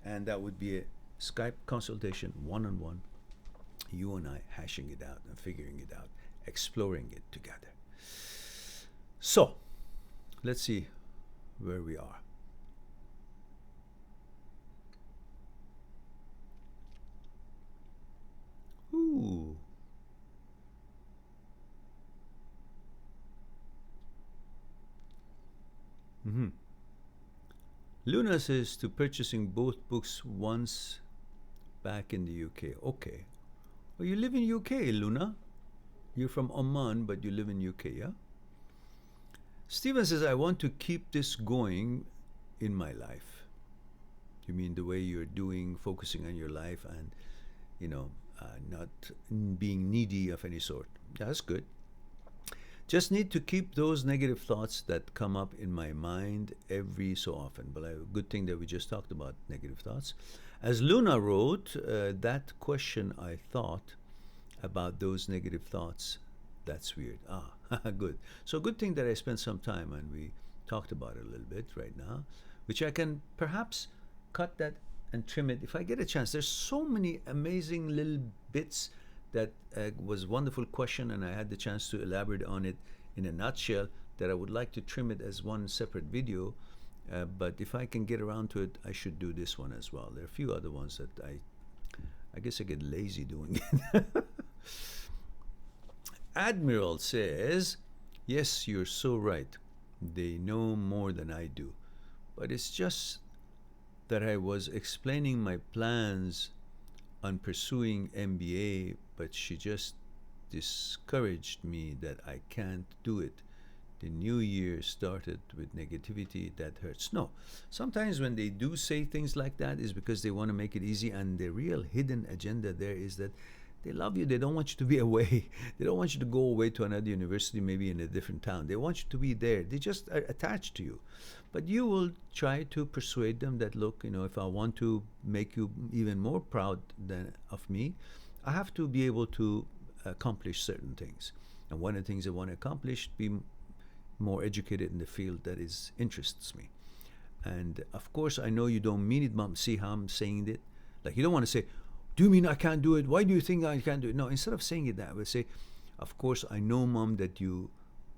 And that would be a Skype consultation, one-on-one, you and I hashing it out and figuring it out, exploring it together. So, let's see where we are. Ooh. Luna says to purchasing both books once back in the UK. Okay. Well, you live in UK, Luna. You're from Oman, but you live in UK, yeah? Stephen says, I want to keep this going in my life. You mean the way you're doing, focusing on your life and, not being needy of any sort. That's good. Just need to keep those negative thoughts that come up in my mind every so often. But a good thing that we just talked about negative thoughts. As Luna wrote, that question I thought about those negative thoughts, that's weird. Good. So good thing that I spent some time and we talked about it a little bit right now, which I can perhaps cut that and trim it if I get a chance. There's so many amazing little bits that was a wonderful question, and I had the chance to elaborate on it in a nutshell, that I would like to trim it as one separate video. But if I can get around to it, I should do this one as well. There are a few other ones that I guess I get lazy doing it. Admiral says, yes, you're so right. They know more than I do. But it's just that I was explaining my plans on pursuing MBA, but she just discouraged me that I can't do it. The new year started with negativity that hurts. No, sometimes when they do say things like that is because they want to make it easy, and the real hidden agenda there is that they love you. They don't want you to be away. They don't want you to go away to another university, maybe in a different town. They want you to be there. They just are attached to you. But you will try to persuade them that, look, if I want to make you even more proud of me, I have to be able to accomplish certain things. And one of the things I want to accomplish, be more educated in the field that interests me. And of course, I know you don't mean it, Mom. See how I'm saying it? Like, you don't want to say, do you mean I can't do it? Why do you think I can't do it? No, instead of saying it that way, say, of course, I know, Mom, that you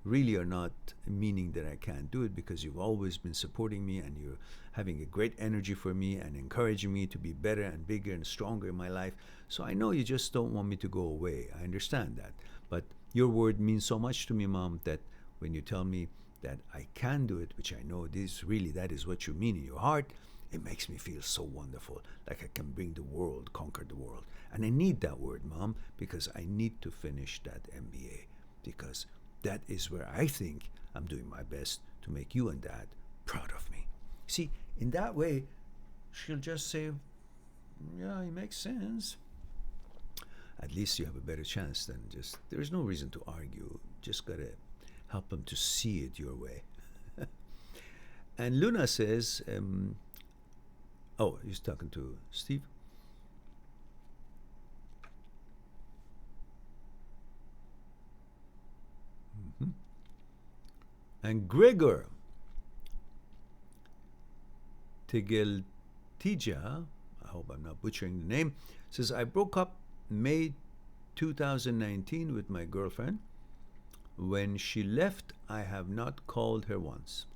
really are not meaning that I can't do it, because you've always been supporting me and you're having a great energy for me and encouraging me to be better and bigger and stronger in my life. So I know you just don't want me to go away. I understand that. But your word means so much to me, Mom, that when you tell me that I can do it, which I know that is what you mean in your heart, it makes me feel so wonderful, like I can conquer the world. And I need that word, Mom, because I need to finish that MBA, because that is where I think I'm doing my best to make you and Dad proud of me. See, in that way, she'll just say, yeah, it makes sense. At least you have a better chance than there's no reason to argue. Just gotta help them to see it your way. And Luna says, he's talking to Steve. And Gregor Tigeltija, I hope I'm not butchering the name, says, I broke up May 2019 with my girlfriend. When she left, I have not called her once.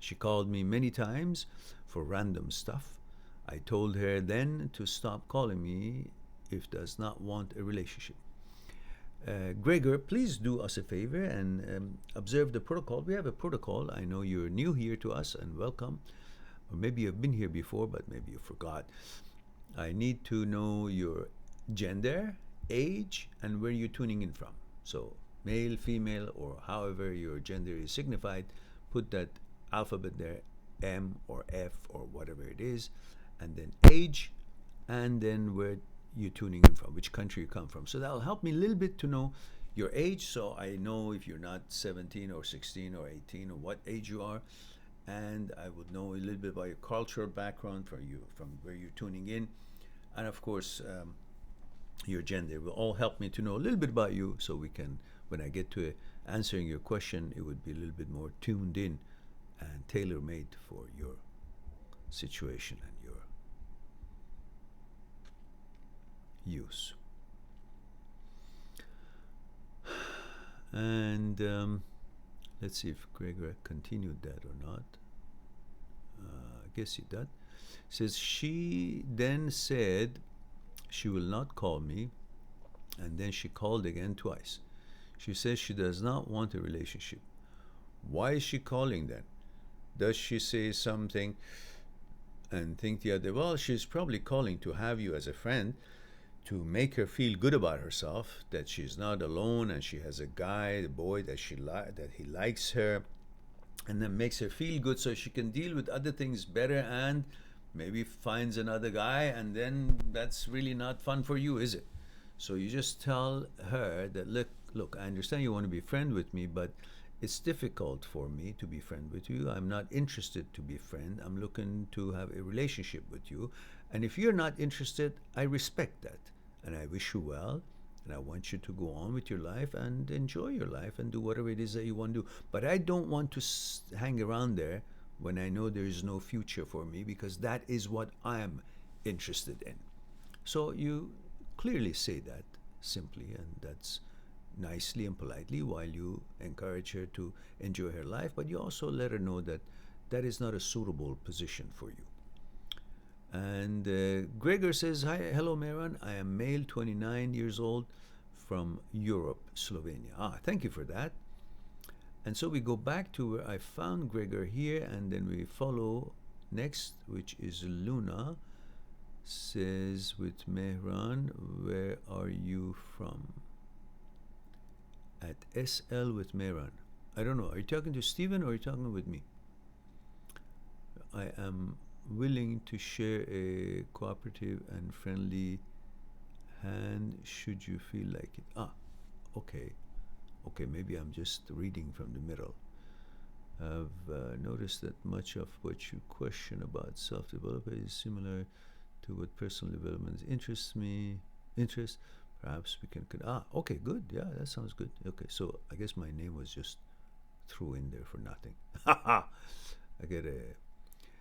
She called me many times for random stuff. I told her then to stop calling me if does not want a relationship. Gregor, please do us a favor and observe the protocol. We have a protocol. I know you're new here to us, and welcome. Or maybe you've been here before, but maybe you forgot. I need to know your gender, age, and where you're tuning in from. So male, female, or however your gender is signified, put that alphabet there, M or F or whatever it is, and then age, and then where you're tuning in from, which country you come from. So that'll help me a little bit to know your age, so I know if you're not 17 or 16 or 18 or what age you are, and I would know a little bit about your cultural background from where you're tuning in, and of course your gender. It will all help me to know a little bit about you, so we can, when I get to answering your question, it would be a little bit more tuned in and tailor-made for your situation and your use. And let's see if Gregor continued that or not. I guess he did. Says, she then said she will not call me, and then she called again twice. She says she does not want a relationship. Why is she calling then? Does she say something and think the other? Well, she's probably calling to have you as a friend, to make her feel good about herself, that she's not alone and she has a guy, a boy that that he likes her, and then makes her feel good so she can deal with other things better, and maybe finds another guy, and then that's really not fun for you, is it? So you just tell her that, look, I understand you want to be friend with me, but it's difficult for me to be friend with you. I'm not interested to be a friend. I'm looking to have a relationship with you. And if you're not interested, I respect that. And I wish you well. And I want you to go on with your life and enjoy your life and do whatever it is that you want to do. But I don't want to hang around there when I know there is no future for me, because that is what I'm interested in. So you clearly say that simply, and that's nicely and politely, while you encourage her to enjoy her life, but you also let her know that that is not a suitable position for you. And Gregor says, hello Mehran, I am male, 29 years old, from Europe, Slovenia. Thank you for that. And so we go back to where I found Gregor here, and then we follow next, which is Luna. Says, with Mehran, where are you from? At SL with Mehran. I don't know. Are you talking to Stephen or are you talking with me? I am willing to share a cooperative and friendly hand should you feel like it. Okay. Okay, maybe I'm just reading from the middle. I've noticed that much of what you question about self-development is similar to what personal development interests me. Perhaps we can. Okay, good. Yeah, that sounds good. Okay, so I guess my name was just threw in there for nothing. I get a.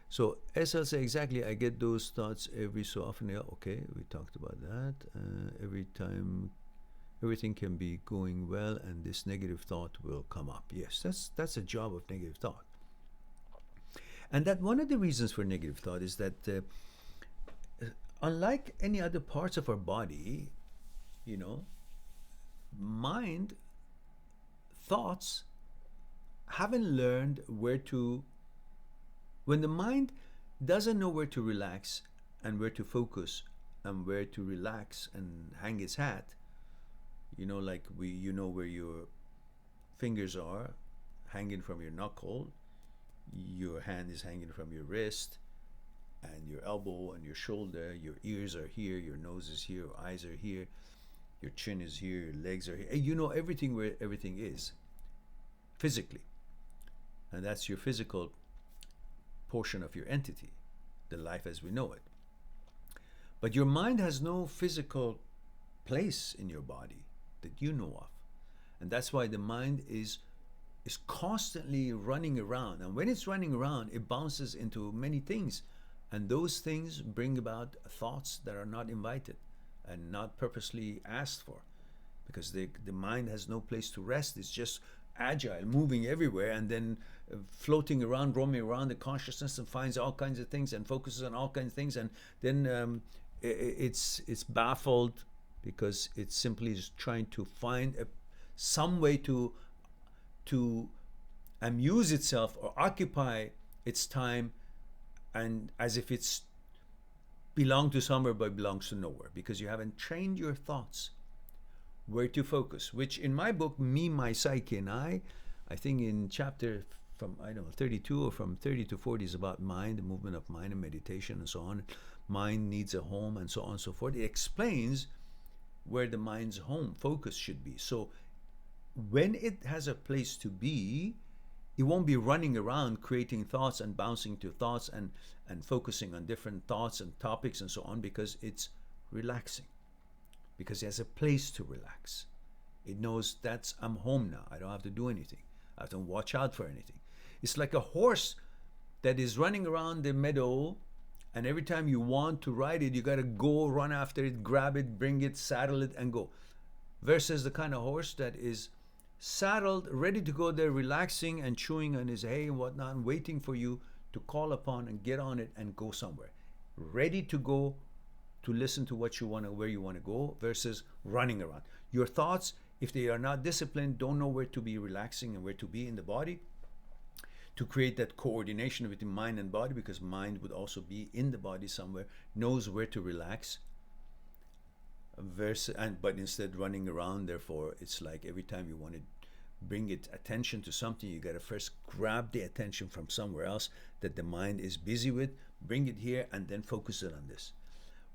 So SL say exactly. I get those thoughts every so often. Yeah, okay, we talked about that. Every time, everything can be going well, and this negative thought will come up. Yes, that's a job of negative thought. And that one of the reasons for negative thought is that, unlike any other parts of our body, mind, thoughts haven't learned where to. When the mind doesn't know where to relax and where to focus and where to relax and hang its hat, like where your fingers are hanging from your knuckle, your hand is hanging from your wrist, and your elbow and your shoulder, your ears are here, your nose is here, your eyes are here, your chin is here, your legs are here. You know everything where everything is physically. And that's your physical portion of your entity, the life as we know it. But your mind has no physical place in your body that you know of. And that's why the mind is constantly running around. And when it's running around, it bounces into many things. And those things bring about thoughts that are not invited and not purposely asked for, because the mind has no place to rest. It's just agile, moving everywhere, and then floating around, roaming around the consciousness, and finds all kinds of things and focuses on all kinds of things. And then it's baffled because it simply is trying to find some way to amuse itself or occupy its time, and as if it's belong to somewhere but belongs to nowhere, because you haven't trained your thoughts where to focus, which in my book, Me, My Psyche and I think in chapter from, I don't know, 32 or from 30 to 40 is about mind, the movement of mind and meditation and so on. Mind needs a home and so on and so forth. It explains where the mind's home focus should be. So when it has a place to be, it won't be running around creating thoughts and bouncing to thoughts and focusing on different thoughts and topics and so on, because it's relaxing. Because it has a place to relax. It knows that's, I'm home now. I don't have to do anything. I don't watch out for anything. It's like a horse that is running around the meadow, and every time you want to ride it, you got to go run after it, grab it, bring it, saddle it, and go. Versus the kind of horse that is saddled, ready to go there, relaxing and chewing on his hay and whatnot, and waiting for you to call upon and get on it and go somewhere. Ready to go to listen to what you want to, where you want to go, versus running around. Your thoughts, if they are not disciplined, don't know where to be relaxing and where to be in the body, to create that coordination between mind and body, because mind would also be in the body somewhere, knows where to relax, but instead running around. Therefore, it's like every time you want to bring it attention to something, you got to first grab the attention from somewhere else that the mind is busy with, bring it here, and then focus it on this.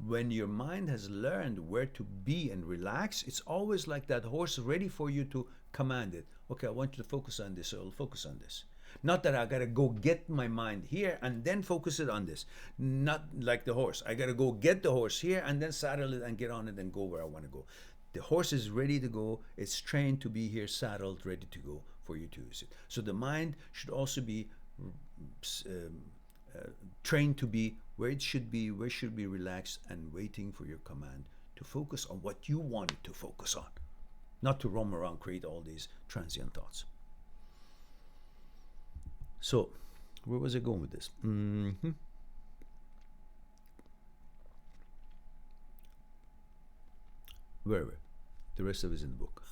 When your mind has learned where to be and relax, it's always like that horse ready for you to command it. Okay, I want you to focus on this, so I'll focus on this. Not that I gotta go get my mind here and then focus it on this. Not like the horse. I gotta go get the horse here and then saddle it and get on it and go where I want to go. The horse is ready to go. It's trained to be here, saddled, ready to go for you to use it. So the mind should also be trained to be where it should be, where it should be relaxed and waiting for your command to focus on what you want it to focus on, not to roam around, create all these transient thoughts. So, where was I going with this? Wherever. The rest of it is in the book.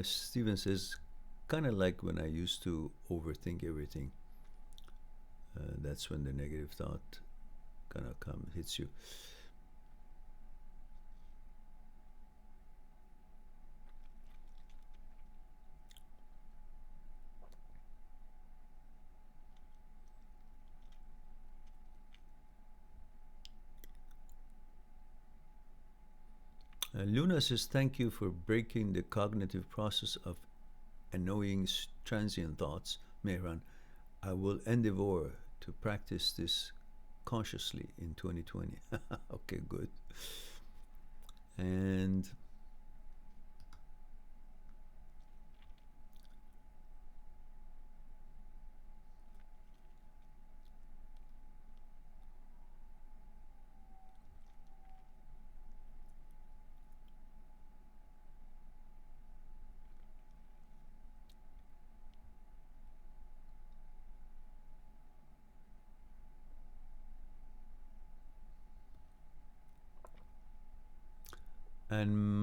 Stephen says, kind of like when I used to overthink everything. That's when the negative thought kind of hits you. Luna says, thank you for breaking the cognitive process of annoying transient thoughts, Mehran. I will endeavor to practice this consciously in 2020. Okay, good. And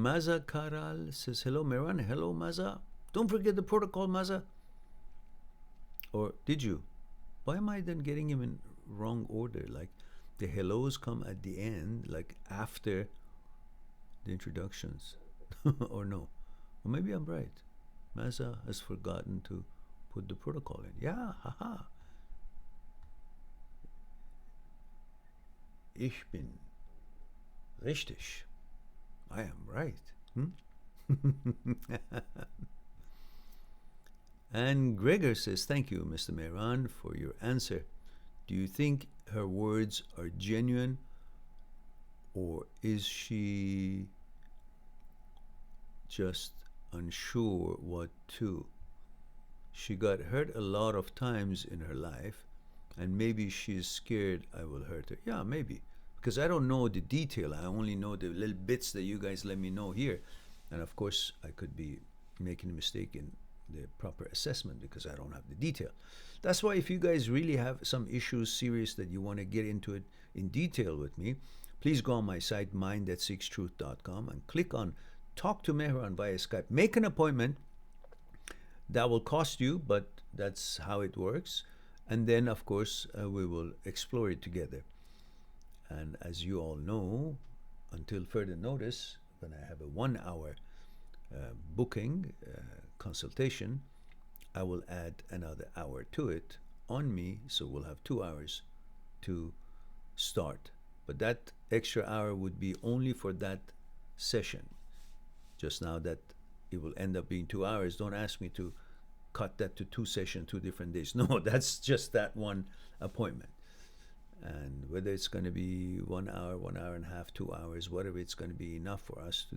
Maza Karal says, hello, Mehran. Hello, Maza. Don't forget the protocol, Maza. Or did you? Why am I then getting him in wrong order? Like the hellos come at the end, like after the introductions. Or no? Or maybe I'm right. Maza has forgotten to put the protocol in. Yeah, haha. Ich bin richtig. I am right. Hmm? And Gregor says, thank you, Mr. Mehran, for your answer. Do you think her words are genuine, or is she just unsure what to? She got hurt a lot of times in her life, and maybe she's scared I will hurt her. Yeah, maybe. Because I don't know the detail. I only know the little bits that you guys let me know here. And of course, I could be making a mistake in the proper assessment because I don't have the detail. That's why if you guys really have some issues serious that you want to get into it in detail with me, please go on my site, mind@6truth.com, and click on Talk to Mehran via Skype. Make an appointment. That will cost you, but that's how it works. And then, of course, we will explore it together. And as you all know, until further notice, when I have a 1 hour booking consultation, I will add another hour to it on me, so we'll have 2 hours to start. But that extra hour would be only for that session. Just now that it will end up being 2 hours, don't ask me to cut that to 2 sessions, 2 different days. No, that's just that one appointment. And whether it's going to be 1 hour, 1 hour and a half, 2 hours, whatever it's going to be enough for us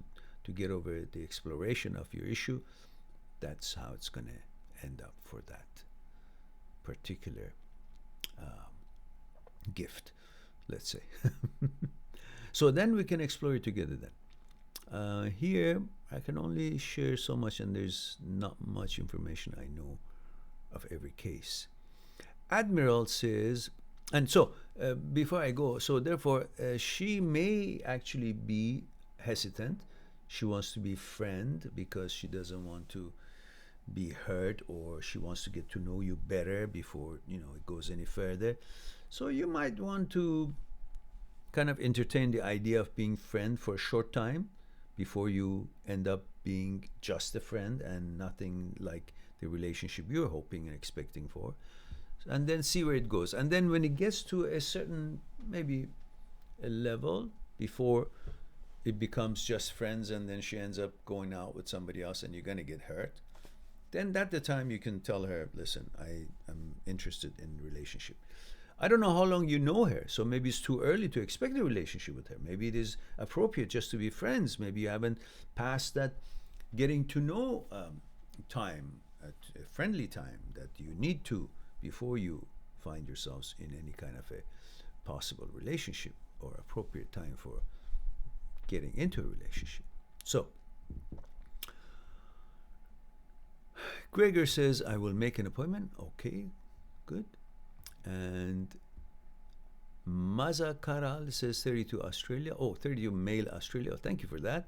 to get over the exploration of your issue, that's how it's going to end up for that particular gift, let's say. So then we can explore it together then. Here, I can only share so much, and there's not much information I know of every case. Admiral says, and so before I go, so therefore she may actually be hesitant. She wants to be friend because she doesn't want to be hurt, or she wants to get to know you better before it goes any further. So you might want to kind of entertain the idea of being friend for a short time before you end up being just a friend and nothing like the relationship you're hoping and expecting for. And then see where it goes. And then when it gets to a certain, maybe a level, before it becomes just friends and then she ends up going out with somebody else and you're going to get hurt, then at the time you can tell her, listen, I am interested in relationship. I don't know how long you know her, so maybe it's too early to expect a relationship with her. Maybe it is appropriate just to be friends. Maybe you haven't passed that getting to know time, a friendly time that you need to before you find yourselves in any kind of a possible relationship, or appropriate time for getting into a relationship. So, Gregor says, I will make an appointment. Okay, good. And Maza Karal says 32 Australia. Oh, 32 male Australia. Thank you for that.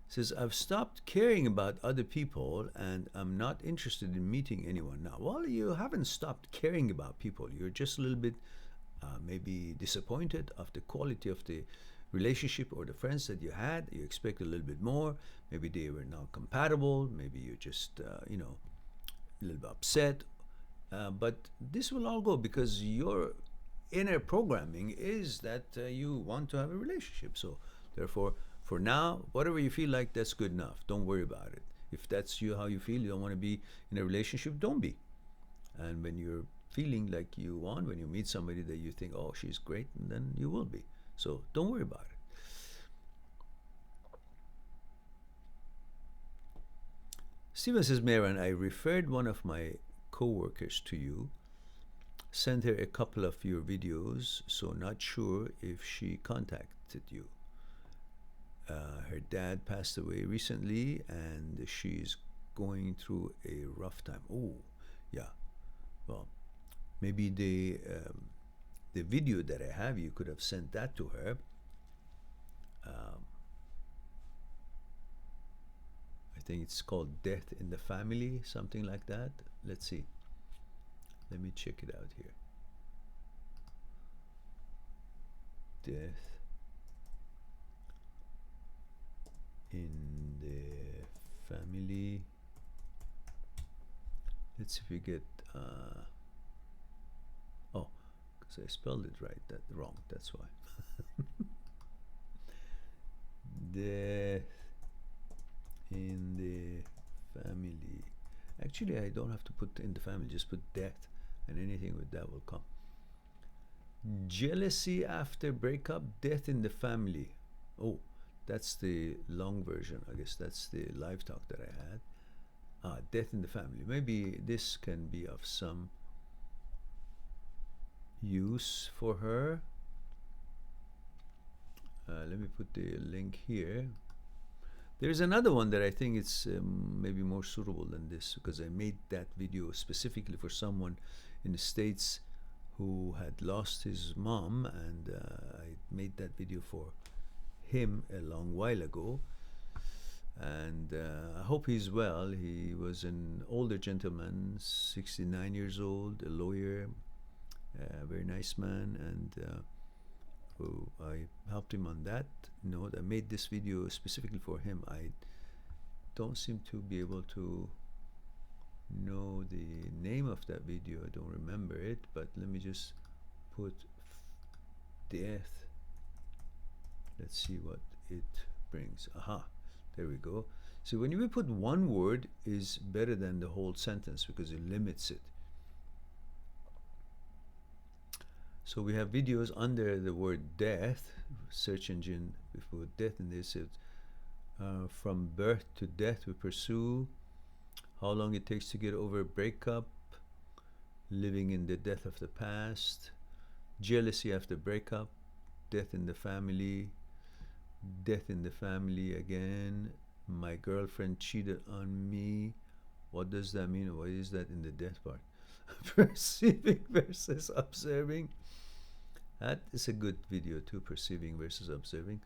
Says, I've stopped caring about other people and I'm not interested in meeting anyone now. Well, you haven't stopped caring about people. You're just a little bit maybe disappointed of the quality of the relationship or the friends that you had. You expect a little bit more. Maybe they were not compatible. Maybe you're just, a little bit upset. But this will all go because your inner programming is that you want to have a relationship. So therefore, for now, whatever you feel like, that's good enough. Don't worry about it. If that's how you feel, you don't want to be in a relationship, don't be. And when you're feeling like you want, when you meet somebody that you think, oh, she's great, then you will be. So don't worry about it. Steven says, Mehran, I referred one of my co-workers to you, sent her a couple of your videos, so not sure if she contacted you. Her dad passed away recently and she's going through a rough time. Oh, yeah. Well, maybe the video that I have, you could have sent that to her. I think it's called Death in the Family, something like that. Let's see. Let me check it out here. Death in the Family. Let's see if we get oh, because I spelled it right, wrong, that's why. Death in the family. Actually, I don't have to put in the family, just put death, and anything with that will come. Jealousy after breakup, death in the family. Oh, that's the long version. I guess that's the live talk that I had. Death in the family. Maybe this can be of some use for her. Let me put the link here. There's another one that I think it's maybe more suitable than this, because I made that video specifically for someone in the States who had lost his mom, and I made that video for him a long while ago, and I hope he's well. He was an older gentleman, 69 years old, a lawyer, a very nice man, and who I helped him on that note. I made this video specifically for him. I don't seem to be able to know the name of that video. I don't remember it, but let me just put death. Let's see what it brings. Aha, there we go. So when you put one word is better than the whole sentence because it limits it. So we have videos under the word death, search engine, we put death in this. From birth to death we pursue, how long it takes to get over a breakup, living in the death of the past, jealousy after breakup, death in the family, death in the family again, my girlfriend cheated on me. What does that mean? What is that in the death part? Perceiving versus observing. That is a good video too, perceiving versus observing.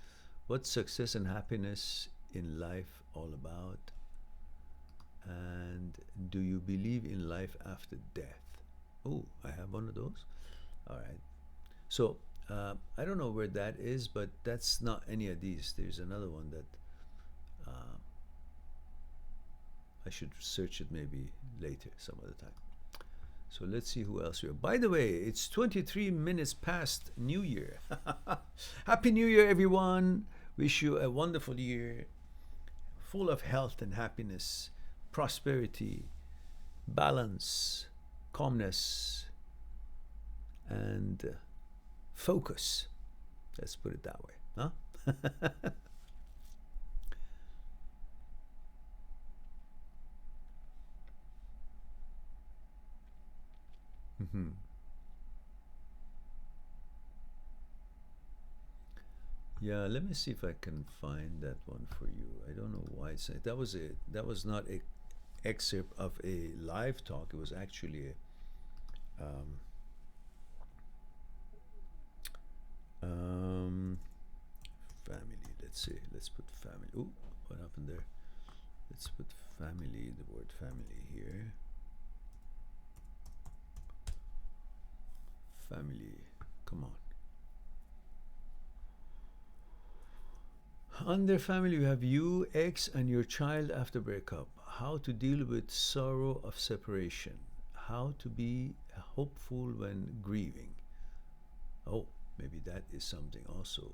What's success and happiness in life all about? And do you believe in life after death? Oh, I have one of those. All right. So I don't know where that is, but that's not any of these. There's another one that I should search it maybe later, some other time. So let's see who else we have. By the way, it's 23 minutes past New Year. Happy New Year, everyone. Wish you a wonderful year, full of health and happiness, prosperity, balance, calmness, and focus. Let's put it that way, huh? Yeah, let me see if I can find that one for you. I don't know why it's that was not a excerpt of a live talk. It was actually a family. Let's see. Let's put family. Oh, what happened there? Let's put family. The word family here. Family. Come on. Under family, we have you, ex, and your child after breakup. How to deal with sorrow of separation. How to be hopeful when grieving. Oh, maybe that is something also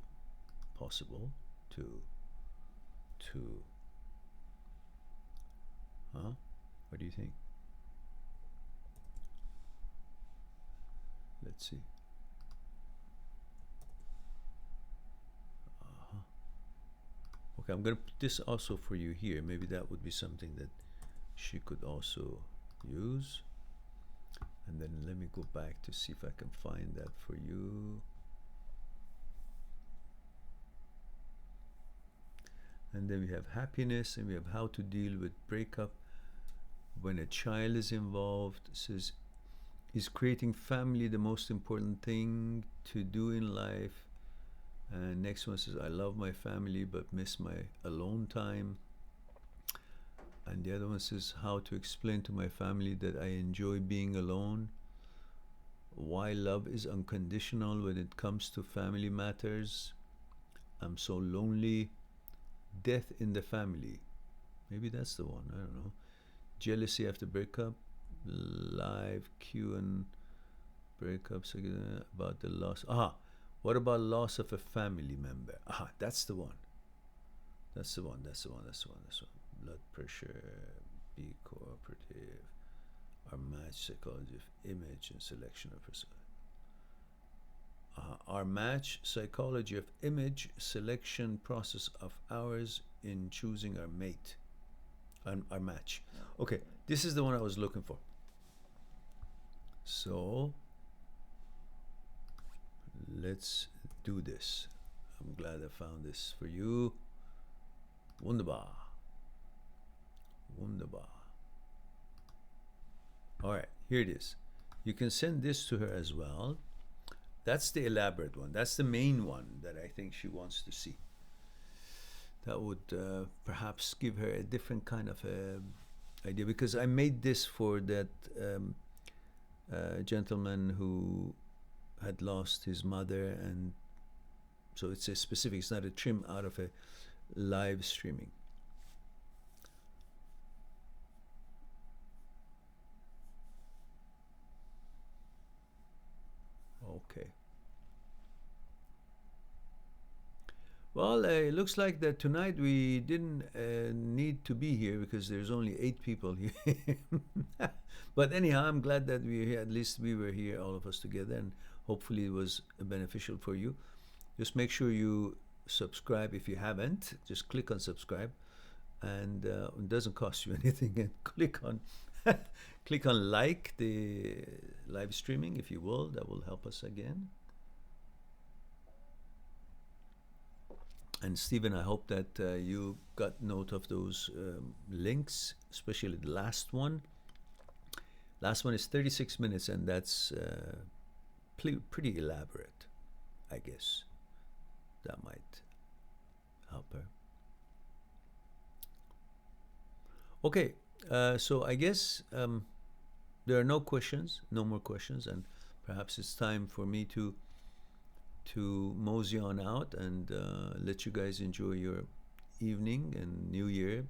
possible to huh? What do you think? Let's see. Okay, I'm going to put this also for you here. Maybe that would be something that she could also use. And then let me go back to see if I can find that for you. And then we have happiness, and we have how to deal with breakup when a child is involved. It says, is creating family the most important thing to do in life? And next one says, I love my family but miss my alone time. And the other one says, how to explain to my family that I enjoy being alone. Why love is unconditional when it comes to family matters. I'm so lonely. Death in the family. Maybe that's the one, I don't know. Jealousy after breakup. Live Q and breakups about the loss. Aha. What about loss of a family member? Aha, that's the one. That's the one. That's the one. That's the one. That's the one. Blood pressure. Be cooperative. Our match psychology of image and selection of person. Our match psychology of image selection process of ours in choosing our mate. Our match. Okay, this is the one I was looking for. So let's do this. I'm glad I found this for you. Wunderbar. Wunderbar. All right, here it is. You can send this to her as well. That's the elaborate one. That's the main one that I think she wants to see. That would perhaps give her a different kind of idea, because I made this for that gentleman who had lost his mother, and so it's a specific, it's not a trim out of a live streaming. Okay. Well, it looks like that tonight we didn't need to be here because there's only 8 people here. But anyhow, I'm glad that we're here. At least we were here, all of us together, and hopefully it was beneficial for you. Just make sure you subscribe if you haven't. Just click on subscribe, and it doesn't cost you anything. And click on click on like the live streaming if you will. That will help us again. And Stephen, I hope that you got note of those links, especially the last one. Last one is 36 minutes, and that's pretty elaborate, I guess. That might help her. Okay, so I guess there are no questions, no more questions, and perhaps it's time for me to mosey on out and let you guys enjoy your evening and New Year.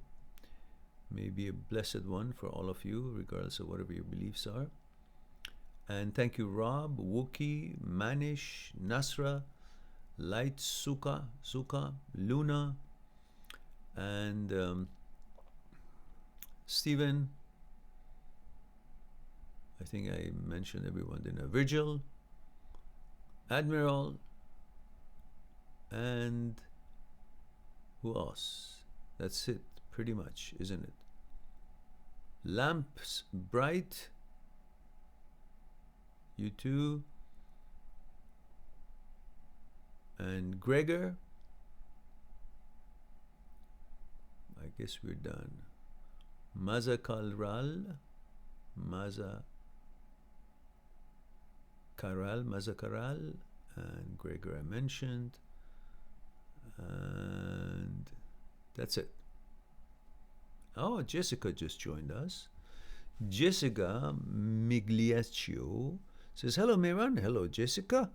Maybe a blessed one for all of you, regardless of whatever your beliefs are. And thank you, Rob, Wookie, Manish, Nasra, Light, Suka, Luna, and Stephen. I think I mentioned everyone, didn't I? Virgil, Admiral, and who else? That's it, pretty much, isn't it? Lamps Bright, you too, and Gregor. I guess we're done. Maza Karal, and Gregor I mentioned, and that's it. Oh, Jessica just joined us. Jessica Migliaccio says, hello, Mehran. Hello, Jessica.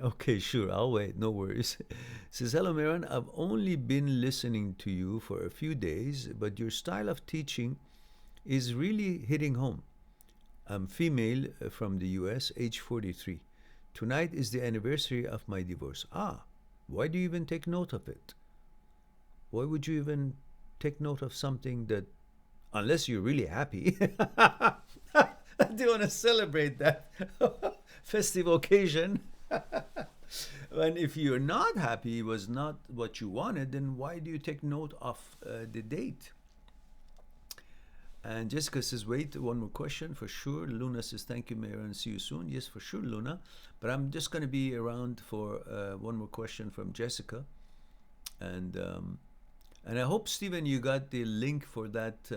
Okay, sure, I'll wait, no worries. Says, hello, Mehran. I've only been listening to you for a few days, but your style of teaching is really hitting home. I'm female from the US, age 43. Tonight is the anniversary of my divorce. Ah, why do you even take note of it? Why would you even take note of something that, unless you're really happy, do you want to celebrate that festive occasion? And if you're not happy, it was not what you wanted, then why do you take note of the date? And Jessica says, wait, one more question for sure. Luna says, thank you, Mehran, see you soon. Yes, for sure, Luna. But I'm just going to be around for one more question from Jessica. And I hope, Stephen, you got the link for that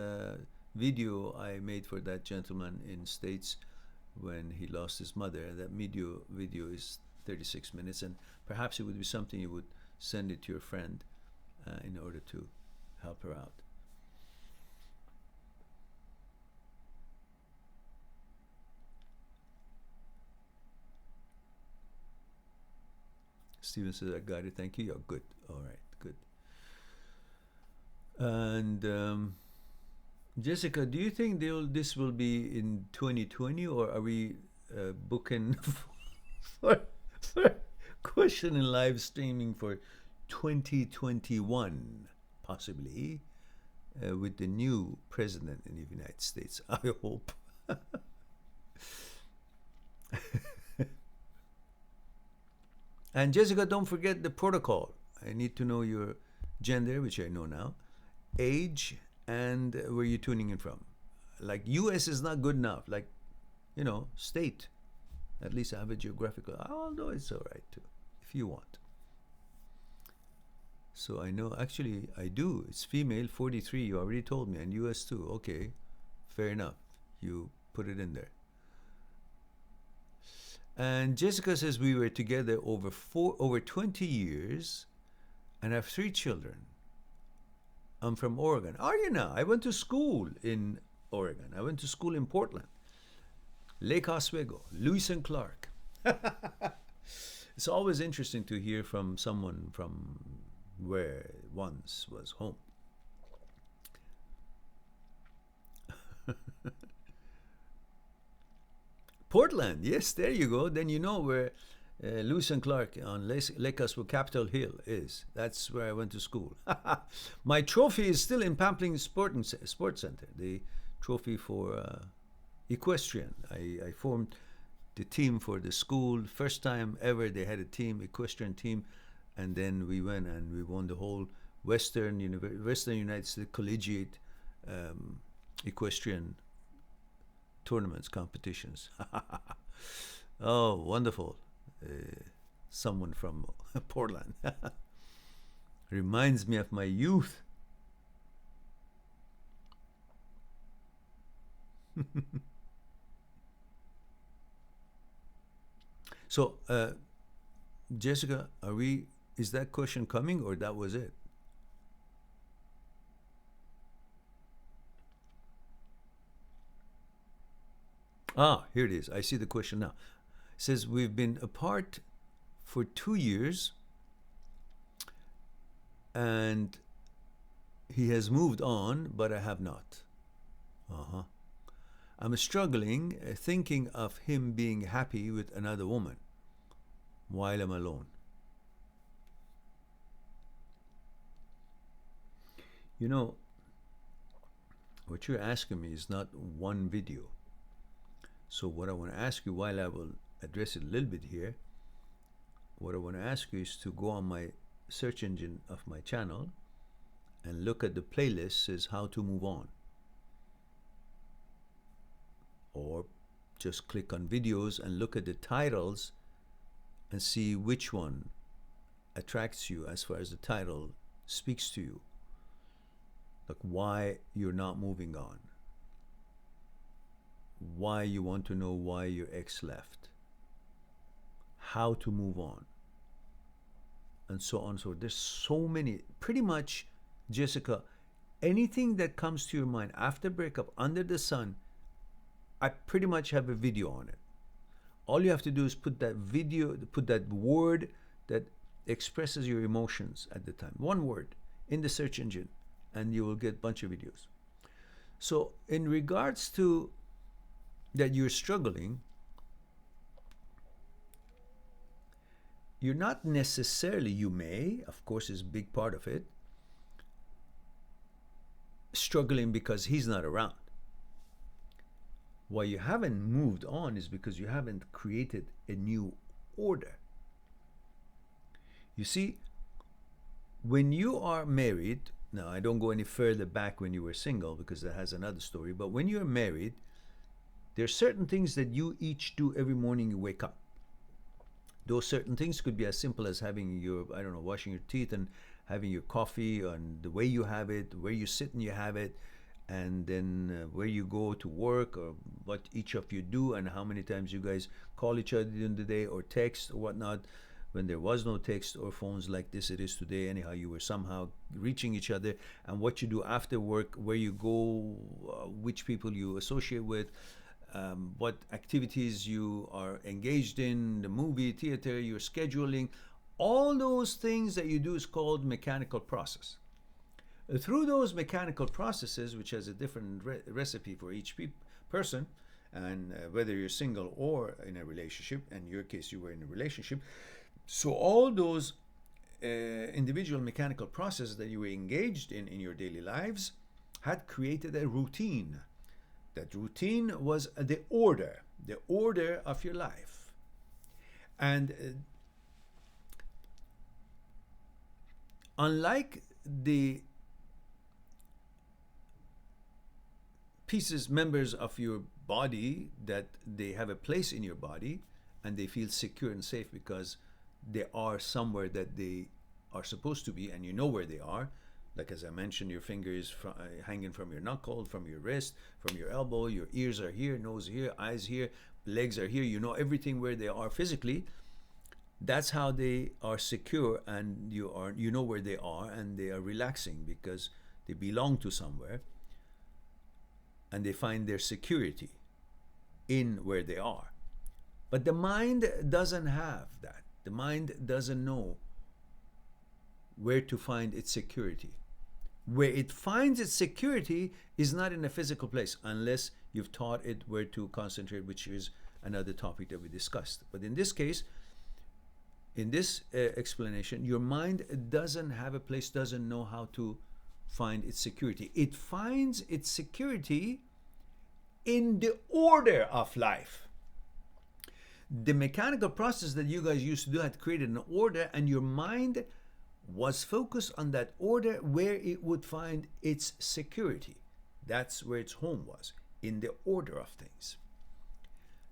video I made for that gentleman in States when he lost his mother. That video is 36 minutes, and perhaps it would be something you would send it to your friend in order to help her out. Stephen says, I got it, thank you. You're good. All right, good. And Jessica, do you think this will be in 2020, or are we booking for question and live streaming for 2021, possibly, with the new president in the United States. I hope. And Jessica, don't forget the protocol. I need to know your gender, which I know now, age, and where you're tuning in from. Like US is not good enough. Like, state. At least I have a geographical. Although it's all right too, if you want. So I know, actually, I do. It's female, 43. You already told me, and US too. Okay, fair enough. You put it in there. And Jessica says we were together over 20 years and have 3 children. I'm from Oregon. Are you now? I went to school in Oregon. I went to school in Portland. Lake Oswego, Lewis and Clark. It's always interesting to hear from someone from where once was home. Portland, yes, there you go. Then you know where Lewis and Clark on Lake Oswego, Capitol Hill is. That's where I went to school. My trophy is still in Pampling Sports Center, the trophy for equestrian. I formed the team for the school. First time ever they had a team, equestrian team, and then we went and we won the whole Western United States collegiate equestrian tournaments, competitions. Oh, wonderful. Someone from Portland. Reminds me of my youth. So, Jessica, is that question coming or that was it? Here it is. I see the question now. It says, we've been apart for 2 years and he has moved on, but I have not. I'm struggling thinking of him being happy with another woman while I'm alone. You know, what you're asking me is not one video. So what I want to ask you, while I will address it a little bit here, what I want to ask you is to go on my search engine of my channel and look at the playlist says how to move on. Or just click on videos and look at the titles and see which one attracts you as far as the title speaks to you. Like why you're not moving on. Why you want to know why your ex left. How to move on. And so on. So there's so many. Pretty much, Jessica, anything that comes to your mind after breakup, under the sun, I pretty much have a video on it. All you have to do is put that video, put that word that expresses your emotions at the time. One word in the search engine, and you will get a bunch of videos. So in regards to that you're struggling, you're not necessarily, you may, of course, is a big part of it, struggling because he's not around. Why you haven't moved on is because you haven't created a new order. You see, when you are married, now I don't go any further back when you were single because that has another story, but when you're married, there are certain things that you each do every morning you wake up. Those certain things could be as simple as having your, washing your teeth and having your coffee, and the way you have it, where you sit and you have it, and then where you go to work, or what each of you do, and how many times you guys call each other during the day or text or whatnot. When there was no text or phones like this it is today, anyhow, you were somehow reaching each other, and what you do after work, where you go, which people you associate with, what activities you are engaged in, the movie, theater, you're scheduling, all those things that you do is called mechanical process. Through those mechanical processes, which has a different recipe for each person, and whether you're single or in a relationship, in your case you were in a relationship, so all those individual mechanical process that you were engaged in your daily lives had created a routine. That routine was the order of your life. And unlike the members of your body that they have a place in your body and they feel secure and safe because they are somewhere that they are supposed to be and you know where they are. Like as I mentioned, your fingers hanging from your knuckle, from your wrist, from your elbow, your ears are here, nose here, eyes here, legs are here. You know everything where they are physically. That's how they are secure, and you know where they are, and they are relaxing because they belong to somewhere and they find their security in where they are. But the mind doesn't have that. The mind doesn't know where to find its security. Where it finds its security is not in a physical place unless you've taught it where to concentrate, which is another topic that we discussed. But in this case, in this explanation, your mind doesn't have a place, doesn't know how to find its security. It finds its security in the order of life. The mechanical process that you guys used to do had created an order, and your mind was focused on that order where it would find its security. That's where its home was, in the order of things.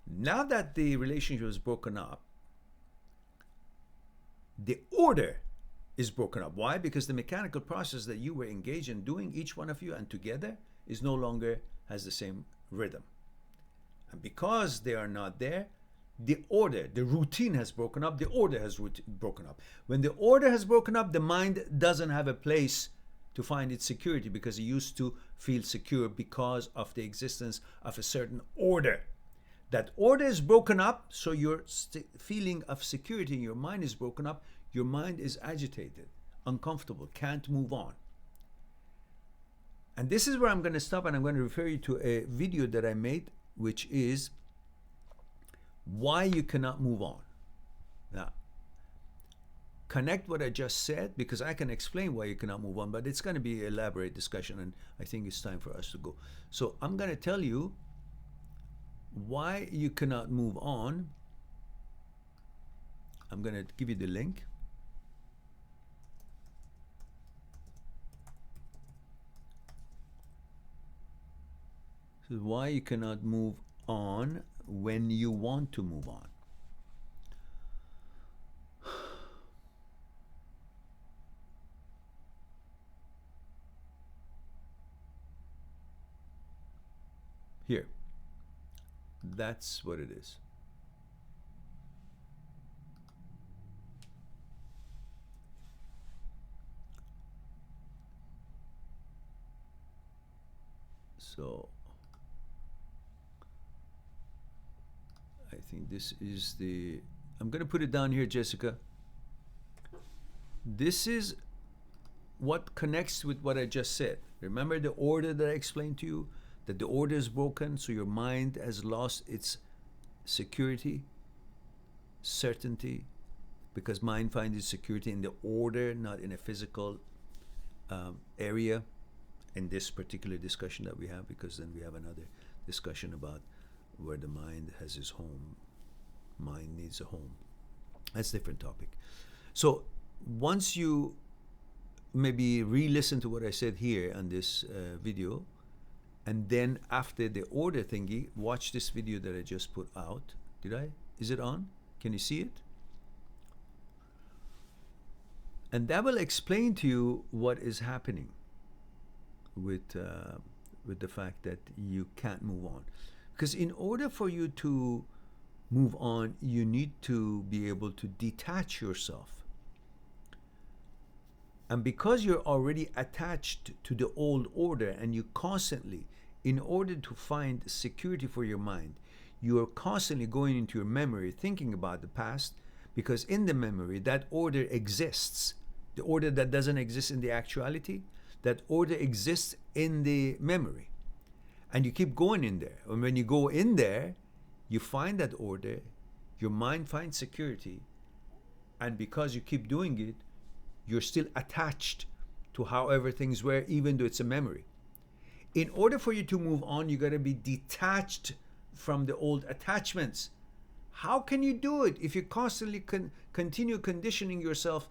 Now that the relationship is broken up, the order is broken up. Why? Because the mechanical process that you were engaged in doing, each one of you and together, is no longer has the same rhythm. And because they are not there, the order, the routine has broken up, the order has broken up. When the order has broken up, the mind doesn't have a place to find its security because it used to feel secure because of the existence of a certain order. That order is broken up, so your feeling of security in your mind is broken up. Your mind is agitated, uncomfortable, can't move on. And this is where I'm going to stop, and I'm going to refer you to a video that I made, which is why you cannot move on. Now, connect what I just said, because I can explain why you cannot move on, but it's going to be an elaborate discussion, and I think it's time for us to go. So I'm going to tell you why you cannot move on. I'm going to give you the link. So why you cannot move on when you want to move on. Here. That's what it is. So I think this is the, I'm going to put it down here, Jessica. This is what connects with what I just said. Remember the order that I explained to you? That the order is broken, so your mind has lost its security, certainty, because mind finds its security in the order, not in a physical area. In this particular discussion that we have, because then we have another discussion about where the mind has its home. Mind needs a home. That's a different topic. So once you maybe re-listen to what I said here on this video, and then after the order thingy, watch this video that I just put out. Is it on? Can you see it? And that will explain to you what is happening with the fact that you can't move on. Because in order for you to move on, you need to be able to detach yourself. And because you're already attached to the old order, and you constantly, in order to find security for your mind, you are constantly going into your memory, thinking about the past, because in the memory, that order exists. The order that doesn't exist in the actuality, that order exists in the memory. And you keep going in there. And when you go in there, you find that order, your mind finds security, and because you keep doing it, you're still attached to however things were, even though it's a memory. In order for you to move on, you got to be detached from the old attachments. How can you do it if you constantly continue conditioning yourself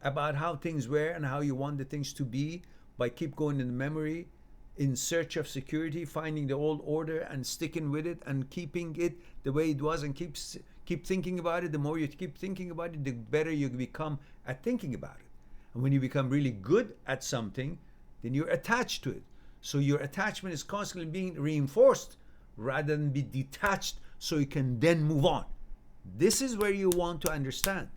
about how things were and how you want the things to be by keep going in the memory in search of security, finding the old order and sticking with it and keeping it the way it was, and keep thinking about it. The more you keep thinking about it, the better you become at thinking about it. And when you become really good at something, then you're attached to it. So your attachment is constantly being reinforced rather than be detached so you can then move on. This is where you want to understand.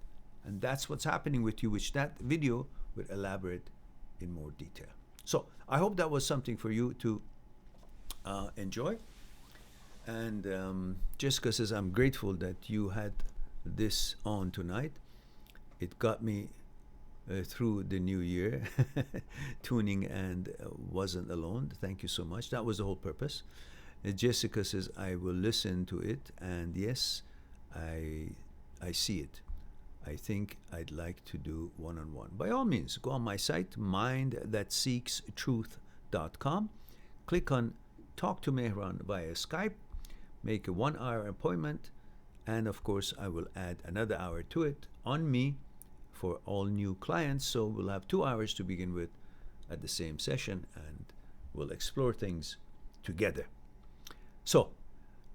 And that's what's happening with you, which that video will elaborate in more detail. So I hope that was something for you to enjoy. And Jessica says, I'm grateful that you had this on tonight. It got me through the new year, tuning and wasn't alone. Thank you so much. That was the whole purpose. Jessica says, I will listen to it. And yes, I see it. I think I'd like to do one-on-one. By all means, go on my site, mindthatseekstruth.com. Click on Talk to Mehran via Skype. Make a 1-hour appointment. And of course, I will add another hour to it on me for all new clients. So we'll have 2 hours to begin with at the same session, and we'll explore things together. So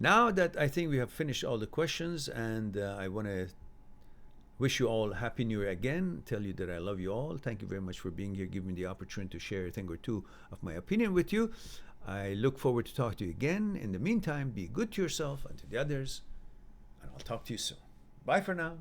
now that I think we have finished all the questions, and I want to wish you all Happy New Year again, tell you that I love you all. Thank you very much for being here, giving me the opportunity to share a thing or two of my opinion with you. I look forward to talk to you again. In the meantime, be good to yourself and to the others, and I'll talk to you soon. Bye for now.